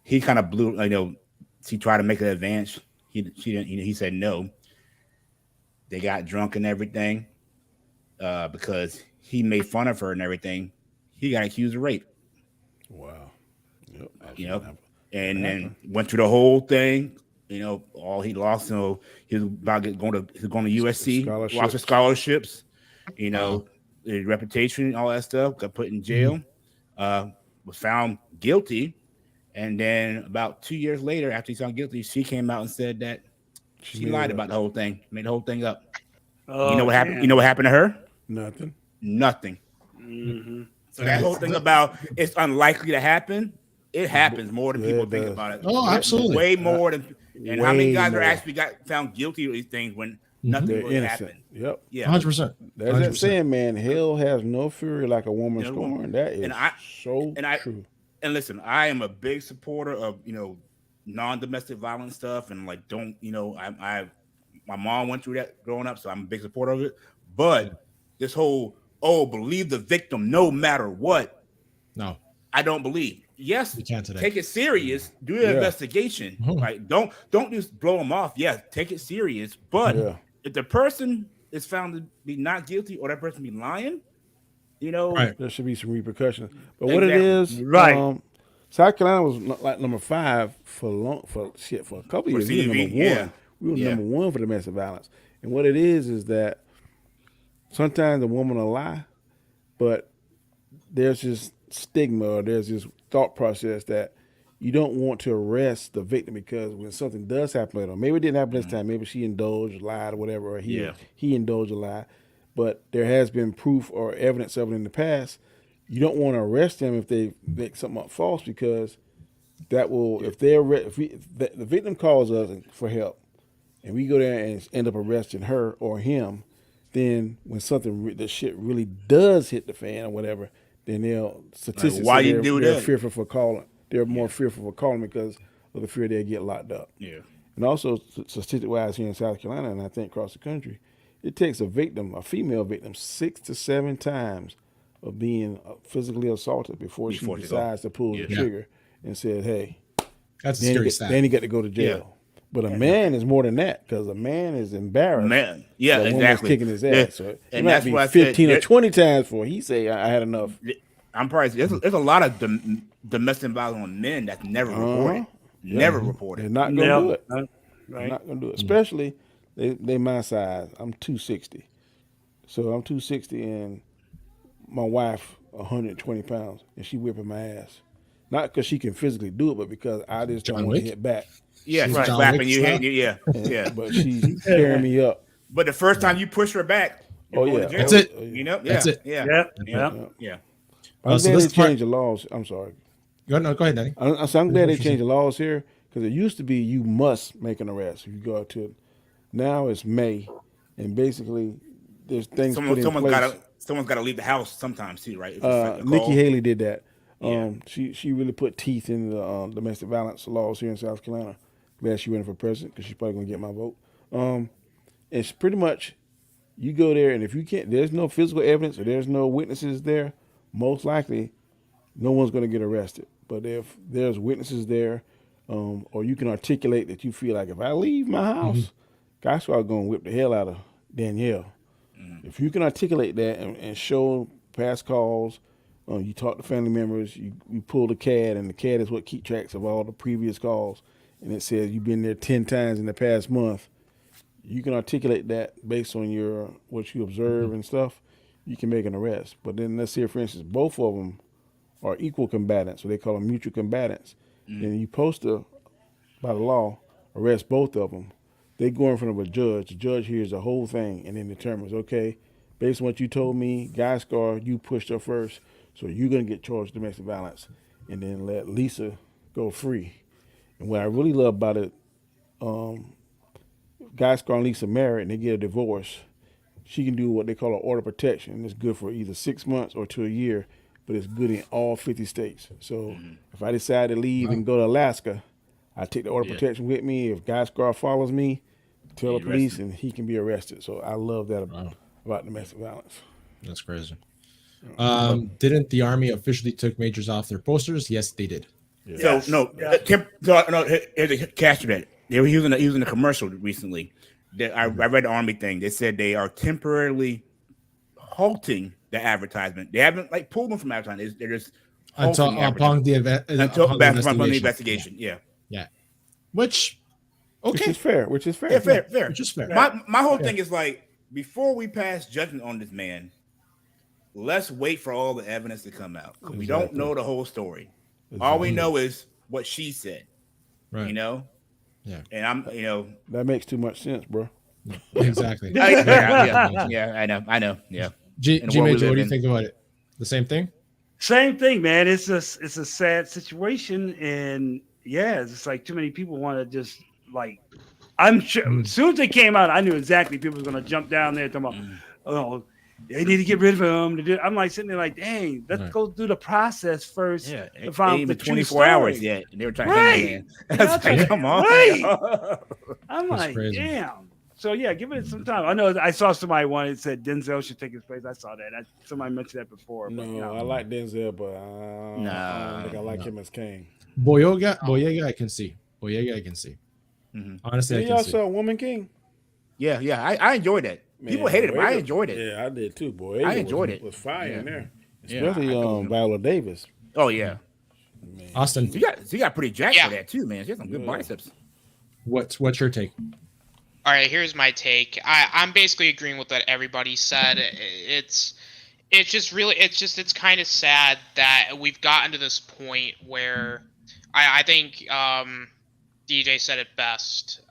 He kind of blew, she tried to make an advance. She didn't, he said no. They got drunk and everything because he made fun of her and everything. He got accused of rape. Wow. Yep. And then went through the whole thing. All he lost. So he was about going to USC, lots of scholarships. His reputation, all that stuff. Got put in jail. Was found guilty, and then about 2 years later, after he's found guilty, she came out and said that she lied about the whole thing, made the whole thing up. Oh, you know what happened? You know what happened to her? Nothing. Mm-hmm. So that whole thing about it's unlikely to happen, it happens more than people think about it. Oh, absolutely. Way more than. And how many guys are actually got found guilty of these things when nothing really happened? Yep. Yeah. 100%. That's that saying, man. Hell has no fury like a woman scorned. That is true. And listen, I am a big supporter of non-domestic violence stuff, and like my mom went through that growing up, so I'm a big supporter of it. But this whole believe the victim no matter what. No, I don't believe. Yes, take it serious. Do the investigation. Right? Don't just blow them off. Yeah, take it serious. But if the person is found to be not guilty or that person be lying, there should be some repercussions. But what it is, South Carolina was like number 5 for a couple of years. We were number 1. Yeah. We were number 1 for domestic violence. And what it is that sometimes a woman will lie, but there's this stigma or there's this thought process that you don't want to arrest the victim because when something does happen later, maybe it didn't happen this time, maybe she indulged, lied, or whatever, or he indulged a lie, but there has been proof or evidence of it in the past. You don't want to arrest them if they make something up false because that will, if the victim calls us for help and we go there and end up arresting her or him, then when the shit really does hit the fan or whatever, then they'll statistics why you do they're that? Fearful for calling. They're more fearful for calling because of the fear they'll get locked up. Yeah. And also statistic-wise here in South Carolina and I think across the country, it takes a female victim, 6 to 7 times of being physically assaulted before she decides to pull the trigger and says, "Hey, that's scary." Then he got to go to jail. Yeah. But a man is more than that because a man is embarrassed. Man, yeah, exactly. Kicking his ass. So and that's why 15 or 20 times for he say I had enough. I'm probably there's a lot of domestic violence on men that's never reported. Never reported. They're not gonna do it. They're not gonna do it. Especially they my size. I'm 260. So I'm 260 and my wife 120 pounds and she whipping my ass. Not because she can physically do it, but because I just don't want to hit back. Yeah, she's slapping you, hitting you. Yeah. But she's carrying me up. But the first time you push her back, that's it. That's it. Yeah. I'm glad they changed the laws. I'm sorry. Go ahead, Danny. I'm glad they changed the laws here because it used to be you must make an arrest if you go out to it. Now it's may, and basically there's things put in place. Someone's got to leave the house sometimes too, right? Nikki Haley did that. Yeah. She really put teeth in the domestic violence laws here in South Carolina. Glad she running for president because she's probably gonna get my vote. It's pretty much you go there, and if you can't, there's no physical evidence or there's no witnesses there. Most likely, no one's gonna get arrested. But if there's witnesses there, or you can articulate that you feel like if I leave my house, guys are gonna whip the hell out of Danielle. If you can articulate that and show past calls, you talk to family members, you pull the CAD, and the CAD is what keep tracks of all the previous calls, and it says you've been there 10 times in the past month. You can articulate that based on what you observe and stuff. You can make an arrest. But then let's say, for instance, both of them are equal combatants, so they call them mutual combatants. Then you supposed to, by the law, arrest both of them. They go in front of a judge. The judge hears the whole thing and then determines, okay, based on what you told me, Guy Scar, you pushed her first, so you're going to get charged with domestic violence, and then let Lisa go free. And what I really love about it, Guy Scar and Lisa married and they get a divorce. She can do what they call an order of protection. It's good for either 6 months or to a year, but it's good in all 50 states. So if I decide to leave and go to Alaska, I take the order of protection with me. If Guy Scar follows me, tell the police and he can be arrested. So I love that about domestic violence. That's crazy. Didn't the Army officially took majors off their posters? Yes, they did. Yeah. So here's a catch to that. They were using a commercial recently. I read the Army thing. They said they are temporarily halting the advertisement. They haven't pulled them from advertising. They're just upon the investigation. Yeah. Which is fair. Yeah, fair. Which is fair. My whole thing is before we pass judgment on this man, let's wait for all the evidence to come out. Exactly. We don't know the whole story. Exactly. All we know is what she said. Right. Yeah. And that makes too much sense, bro. Exactly. I know. Yeah. G Major, what do you think about it? The same thing? Same thing, man. It's a sad situation, and it's just like too many people want to just I'm sure as soon as they came out, I knew exactly people were going to jump down there talking about, they need to get rid of him. I'm sitting there dang, let's go through the process first. Yeah, to find the 24 hours yet. And they were trying to come on. Right. I'm crazy. Damn. So give it some time. I know I saw somebody wanted said Denzel should take his place. I saw that. Somebody mentioned that before. I like Denzel, but I don't think I like him as Kang. Boyega, I can see. Mm-hmm. Honestly, I can see. saw a woman king. Yeah. I enjoyed that. Man, people hated it, but I enjoyed it. Yeah, I did too, boy. I enjoyed it. Was fire in there, especially Viola Davis. Oh yeah, man. Austin, she got pretty jacked for that too, man. She has some good biceps. What's your take? All right, here's my take. I'm basically agreeing with what everybody said. It's kind of sad that we've gotten to this point where I think DJ said it best.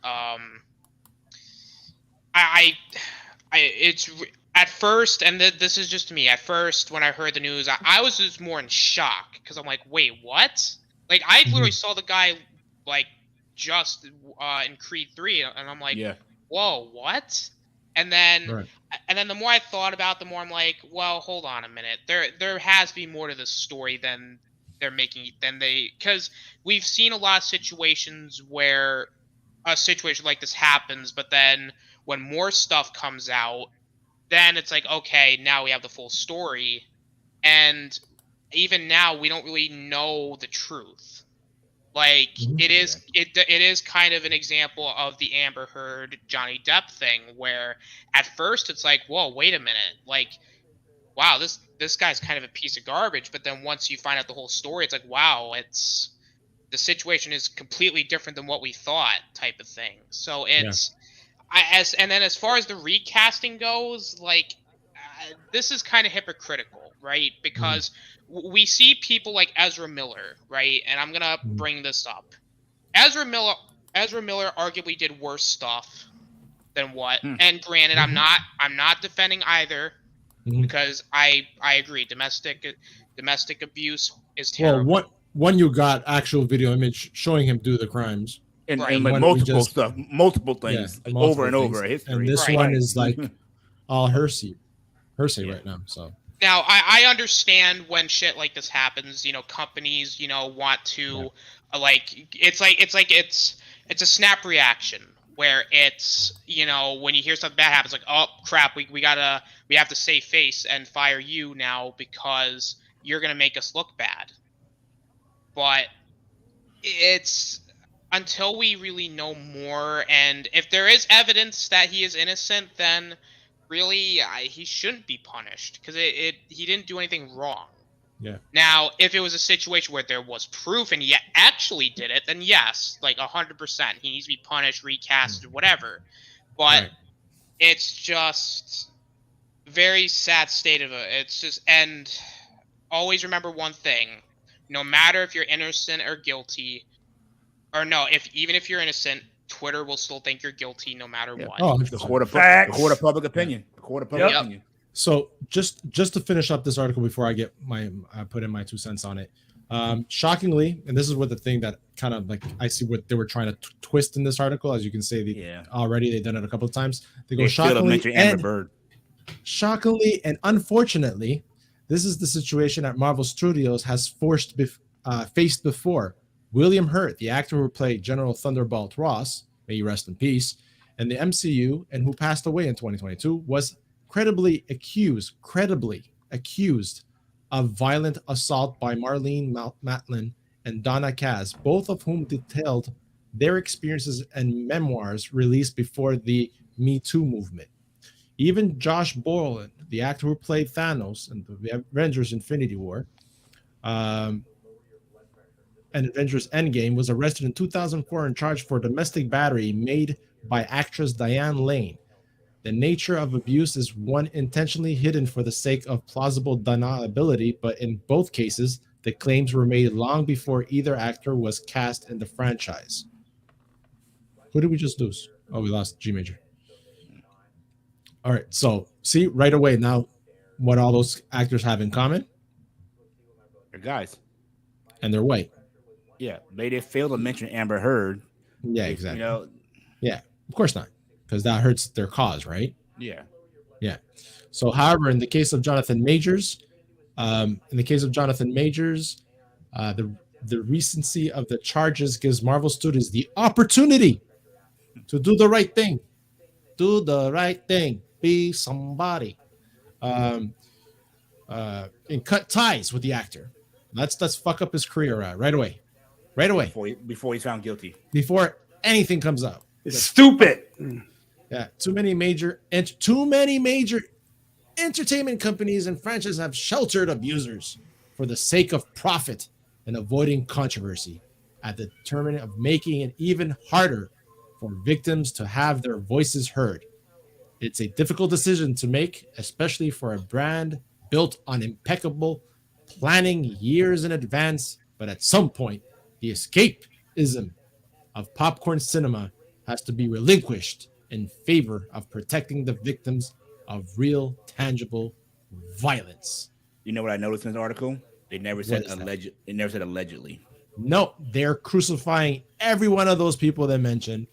It's at first, and this is just me. At first, when I heard the news, I was just more in shock because I'm like, wait, what? I literally saw the guy just in Creed 3, and I'm like, whoa, what? And then the more I thought about it, the more I'm like, well, hold on a minute. There has to be more to this story than they're making because we've seen a lot of situations where a situation like this happens, but then when more stuff comes out, then it's okay, now we have the full story. And even now, we don't really know the truth. It is kind of an example of the Amber Heard Johnny Depp thing, where at first it's whoa, wait a minute, wow, this guy's kind of a piece of garbage. But then once you find out the whole story, it's wow, the situation is completely different than what we thought, type of thing. So it's and then as far as the recasting goes, this is kind of hypocritical, right? Because we see people like Ezra Miller, right? And I'm gonna bring this up. Ezra Miller arguably did worse stuff than what. And granted, I'm not defending either, because I agree, domestic abuse is terrible. Well, one you got actual video image showing him do the crimes. And multiple things over and over. History. And this one is all hearsay right now. So now I understand when shit like this happens. Companies want to it's a snap reaction where it's when you hear something bad happens, like, oh crap, we have to save face and fire you now because you're gonna make us look bad. But it's until we really know more, and if there is evidence that he is innocent, then really he shouldn't be punished because he didn't do anything wrong. yeah. Now, if it was a situation where there was proof and he actually did it, then yes, like 100%, he needs to be punished, recast, whatever. But Right. it's just very sad state of it. It's just, and always remember one thing: no matter if you're innocent or guilty, or no, even if you're innocent, Twitter will still think you're guilty no matter what. Oh, the court of public opinion. The court of public opinion. So just to finish up this article before I put in my 2 cents on it. Shockingly, and this is what the thing that kind of like I see what they were trying to twist in this article. As you can see, already they've done it a couple of times. They go shockingly and unfortunately, this is the situation that Marvel Studios has faced before. William Hurt, the actor who played General Thunderbolt Ross, may he rest in peace, and the MCU, and who passed away in 2022, was credibly accused of violent assault by Marlene Matlin and Donna Kaz, both of whom detailed their experiences and memoirs released before the Me Too movement. Even Josh Brolin, the actor who played Thanos in the Avengers Infinity War, and Avengers Endgame, was arrested in 2004 and charged for domestic battery made by actress Diane Lane. The nature of abuse is one intentionally hidden for the sake of plausible deniability, but in both cases, the claims were made long before either actor was cast in the franchise. Who did we just lose? Oh, we lost G Major. All right, so see right away now what all those actors have in common. They're guys. And they're white. Yeah, they failed to mention Amber Heard. Yeah, exactly. Yeah, of course not, because that hurts their cause, right? Yeah. So, however, in the case of Jonathan Majors, the recency of the charges gives Marvel Studios the opportunity to do the right thing. Do the right thing. Be somebody. And cut ties with the actor. Let's fuck up his career right away. Right away. Before he's found guilty. Before anything comes out. It's stupid. Yeah. Too many major entertainment companies and franchises have sheltered abusers for the sake of profit and avoiding controversy, at the determinant of making it even harder for victims to have their voices heard. It's a difficult decision to make, especially for a brand built on impeccable planning years in advance, but at some point, the escapism of popcorn cinema has to be relinquished in favor of protecting the victims of real, tangible violence. You know what I noticed in this article? They never said alleged. They never said allegedly. No, they're crucifying every one of those people they mentioned.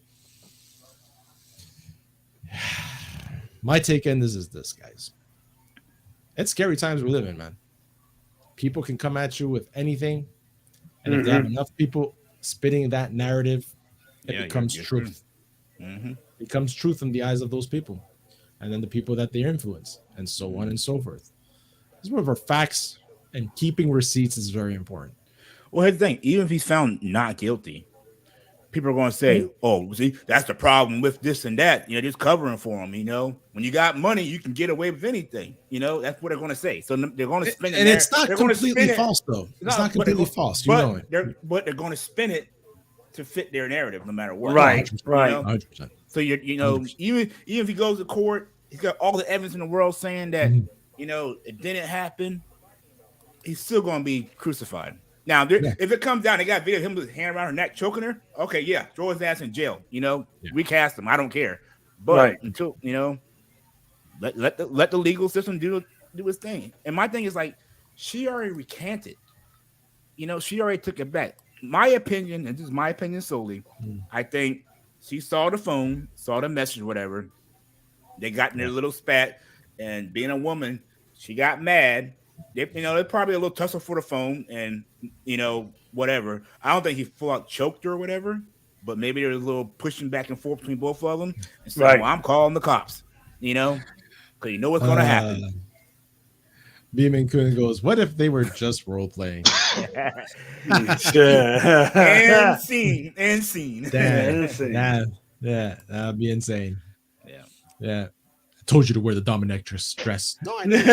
My take on this is this, guys. It's scary times we live in, man. People can come at you with anything, and if they have enough people spitting that narrative, it becomes truth. It becomes truth in the eyes of those people, and then the people that they influence, and so on and so forth. This is where facts and keeping receipts is very important. Well, here's the thing: even if he's found not guilty, people are going to say, "Oh, see, that's the problem with this and that." Just covering for him. When you got money, you can get away with anything. That's what they're going to say. So they're going to spin it, and it's not completely false, though. It's not completely false. But they're going to spin it to fit their narrative, no matter what. Right. 100%. So even if he goes to court, he's got all the evidence in the world saying that it didn't happen. He's still going to be crucified. Now, if it comes down, they got a video of him with his hand around her neck choking her. Okay, yeah, throw his ass in jail. Recast him. I don't care. But until let the legal system do its thing. And my thing is like, she already recanted. She already took it back. My opinion, and this is my opinion solely, I think she saw the phone, saw the message, whatever, They got in their little spat, and being a woman, she got mad. They're probably a little tussle for the phone, and whatever. I don't think he full out choked her or whatever, but maybe there's a little pushing back and forth between both of them. And so, well, I'm calling the cops, because you know what's going to happen. Beeman Kun goes, what if they were just role playing? And scene. Yeah, that'd be insane. Yeah. I told you to wear the dominatrix dress. No, I didn't.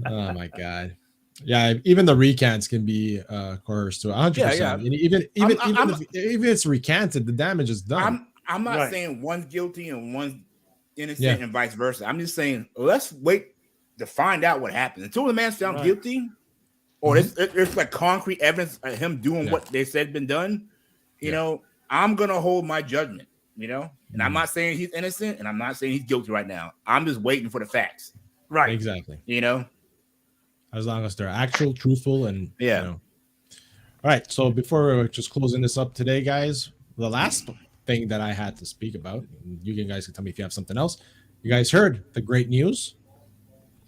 Oh my god. Yeah, even the recants can be coerced to 100%. Yeah. Even if it's recanted, the damage is done. I'm not saying one's guilty and one's innocent and vice versa. I'm just saying let's wait to find out what happens. Until the man's found guilty, or there's like concrete evidence of him doing what they said been done, I'm gonna hold my judgment, and I'm not saying he's innocent and I'm not saying he's guilty right now. I'm just waiting for the facts. Right. Exactly. As long as they're actual, truthful, and All right. So before we're just closing this up today, guys, the last thing that I had to speak about, you guys can tell me if you have something else. You guys heard the great news?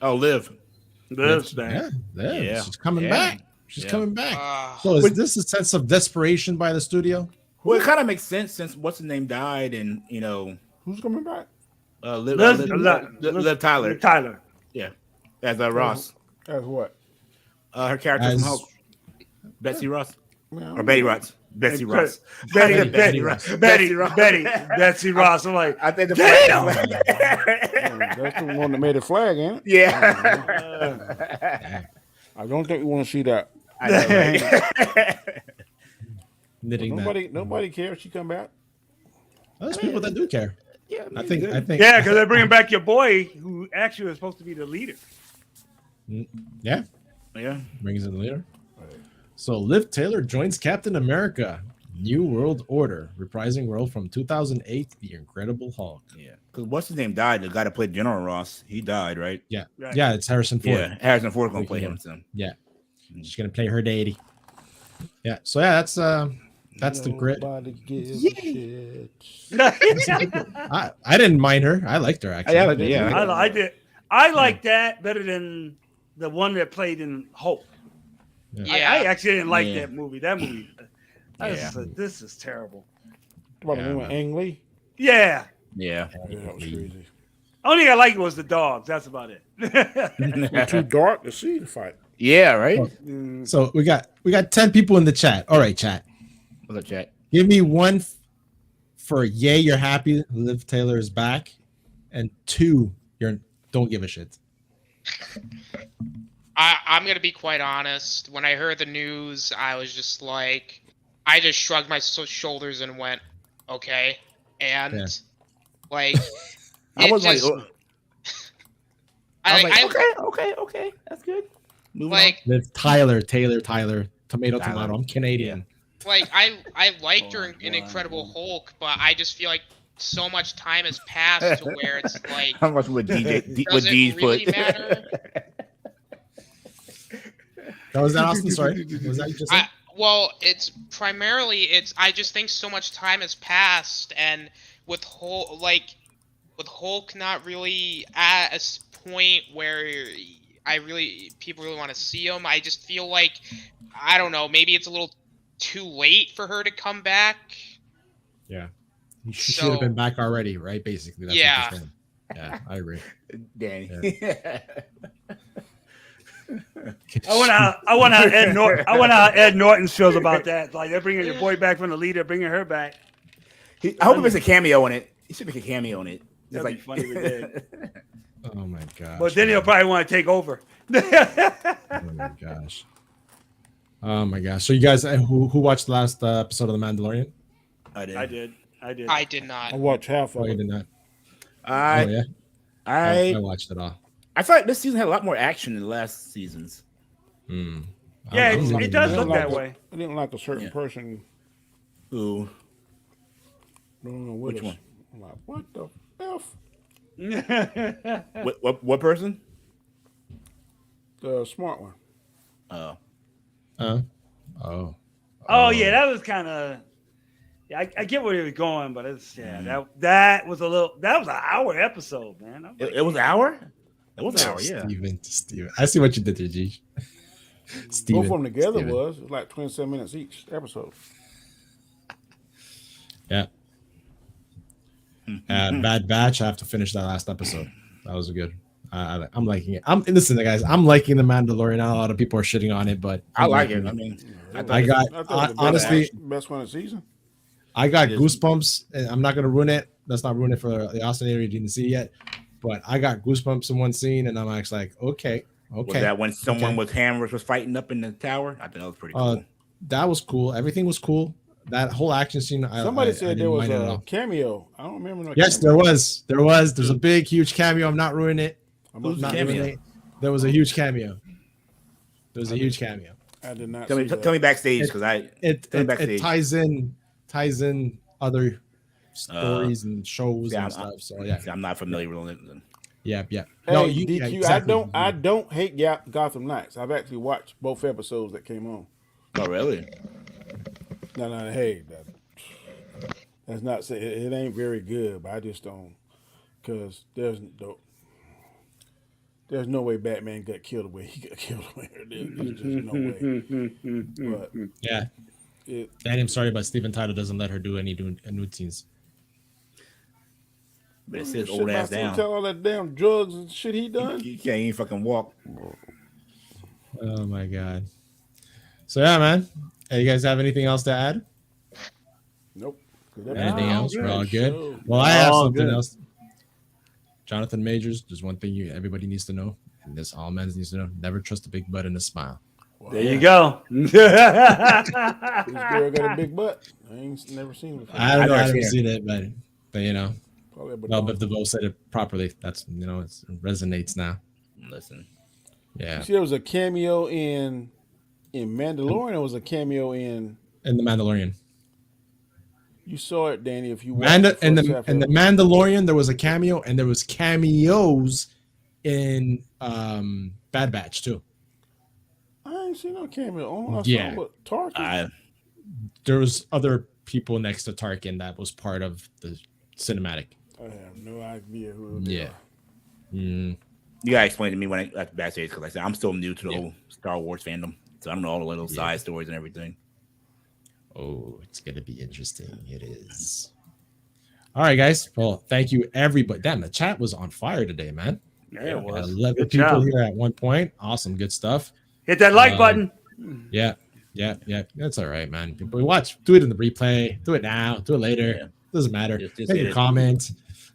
Oh, Liv's back. Yeah. She's coming back. She's coming back. So is this a sense of desperation by the studio? Well, it kind of makes sense since what's his name died, and who's coming back? Liv Tyler. Tyler. Yeah, as Ross. As what? Her character from Hulk. Betsy Ross or Betty Ross. Betsy Ross. Betty Ross. Betsy Ross. I'm like, I think the damn. That's the one that made a flag, ain't it? Yeah. I don't think we want to see that. I know, right? Nobody cares. She come back. There's people that do care. Yeah, I think. Yeah, because they're bringing back your boy, who actually was supposed to be the leader. Yeah. Brings in the leader. So Liv Taylor joins Captain America, New World Order, reprising role from 2008, The Incredible Hulk. Yeah, because what's his name died? The guy that played General Ross, he died, right? Yeah, it's Harrison Ford. Yeah, Harrison Ford gonna play him soon. Yeah, she's gonna play her daddy. Yeah, so that's the grit. I didn't mind her. I liked her actually. I did. I like that better than the one that played in Hulk. Yeah. I actually didn't like that movie. This is terrible. What about the one Ang Lee? Yeah. That was crazy. Only thing I liked was the dogs. That's about it. It's too dark to see the fight. Yeah, right. So we got 10 people in the chat. All right, chat. What's up, chat? Give me one for yay, you're happy Liv Taylor is back, and 2, you're don't give a shit. I'm gonna be quite honest. When I heard the news, I was just like, I just shrugged my shoulders and went, okay. And like, I was just, like, okay, that's good. Liv Taylor, tomato. I'm Canadian. Like I liked her in Incredible Hulk, but I just feel like so much time has passed to where it's like, how much would DJ does it really matter? Was that Austin? Sorry, was that you just said? Well, it's primarily I just think so much time has passed, and with Hulk not really at a point where people really want to see him. I just feel like, I don't know, maybe it's a little too late for her to come back. Yeah, she should have been back already, right? Basically, that's what you're saying. Yeah, I agree. Danny. Yeah. I wonder how Ed Norton feels about that. Like, they're bringing your boy back from the leader, bringing her back. I hope he makes a cameo in it. He should make a cameo in it. That'd be funny if he did. Oh my gosh. But then he'll probably want to take over. Oh my gosh. So you guys, who watched the last episode of The Mandalorian? I did. I did not. I watched half of it. You did not. I watched it all. I felt like this season had a lot more action than the last seasons. Yeah, it does look that way. I didn't like a certain person. Who? Which one? I'm like, what the F? What person? The smart one. Oh yeah, that was kind of. Yeah, I get where you're going, but it's that was an hour episode, man. It was an hour. It was an hour, yeah. Steven, I see what you did there, G. Both of them together it was like 27 minutes each episode. Yeah. Bad Batch. I have to finish that last episode. That was good. I'm liking it. Listen, guys. I'm liking the Mandalorian. Not a lot of people are shitting on it, but I like it. I mean, I got honestly best one of the season. I got goosebumps, and I'm not gonna ruin it. Let's not ruin it for the Austin area you didn't see yet. But I got goosebumps in one scene, and I'm actually like, okay. Was that when someone with hammers was fighting up in the tower? I think that was pretty cool. That was cool. Everything was cool. That whole action scene. Somebody said there was a cameo. I don't remember. No yes, cameo. There was. There's a big, huge cameo. I'm not ruining it. There was a huge cameo. I did not. Tell me backstage because it ties in other stories and shows and stuff. So yeah, I'm not familiar with it. Yeah. Hey, no, DQ, exactly. I don't hate Gotham Knights. I've actually watched both episodes that came on. Oh, really? No. Hey, that's not saying it ain't very good, but I just don't because there's no way Batman got killed the way he got killed. There's just no way. But yeah. And I'm sorry, but Steven Tyler doesn't let her do any nude scenes. But it says old ass down. Tell all that damn drugs and shit he done. He can't even fucking walk. Oh my god. So yeah, man. Hey, you guys have anything else to add? Nope. Anything else? We're all good. Well, I have something else. Jonathan Majors, there's one thing everybody needs to know, and this all men needs to know: never trust a big butt and a smile. Wow. There you go. This girl got a big butt. I ain't never seen it. I don't know. I've never seen it, but you know. Well, if DeVoe said it properly, that's it resonates now. Listen. Yeah. You see, there was a cameo in Mandalorian, or was a cameo in The Mandalorian. You saw it, Danny. If you watched in the Mandalorian, there was a cameo, and there was cameos in Bad Batch too. I ain't seen no cameo. All I saw was Tarkin. There was other people next to Tarkin that was part of the cinematic. I have no idea who they are. You gotta explain to me when I got backstage because like I said, I'm still new to the whole Star Wars fandom, so I don't know all the little side stories and everything. Oh, it's gonna be interesting. It is. All right, guys. Well, thank you, everybody. Damn, the chat was on fire today, man. Yeah, it was. 11 good people job. Here at one point. Awesome, good stuff. Hit that like button. Yeah. That's all right, man. We watch. Do it in the replay. Do it now. Do it later. Yeah. Doesn't matter. Just make a comment.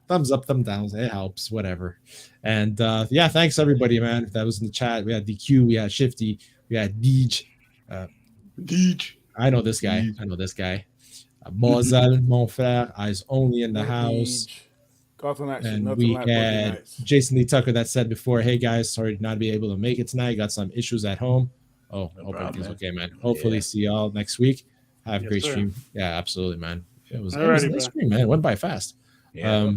Thumbs up, thumbs down. It helps. Whatever. And thanks everybody, man. That was in the chat. We had DQ. We had Shifty. We had Deej. Deej. I know this guy. Mozart, mon frère, is only in the house. And we had Jason Lee Tucker that said before, hey guys, sorry to not be able to make it tonight. Got some issues at home. Hope everything's okay, man. Hopefully see y'all next week. Have a great stream. Yeah, absolutely, man. It was a nice stream, man. It went by fast. Yeah.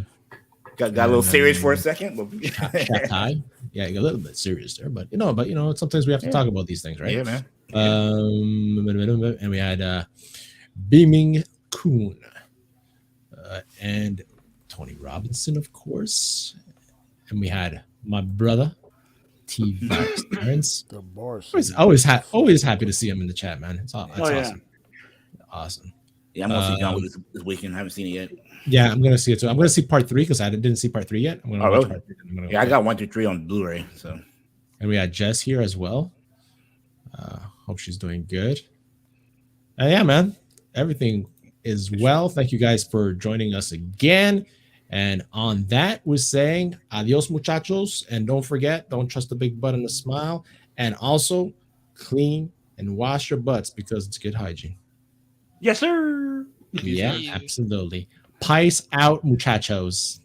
Got a little serious for a second. Yeah, a little bit serious there, but sometimes we have to talk about these things, right? Yeah, man. And we had Beaming Coon and Tony Robinson, of course, and we had my brother T. Terrence. Always happy to see him in the chat, man. It's awesome. Awesome. Yeah, I'm gonna see John this weekend. I haven't seen it yet. Yeah, I'm gonna see it too. I'm gonna see part 3 because I didn't see part 3 yet. I'm gonna watch part 3. I got 1 through 3 on Blu-ray. So, and we had Jess here as well. Hope she's doing good. Yeah, man, everything is well. Thank you guys for joining us again. And on that, we're saying adios, muchachos. And don't forget, don't trust the big butt and the smile. And also clean and wash your butts because it's good hygiene. Yes, sir. Yeah, absolutely. Peace out, muchachos.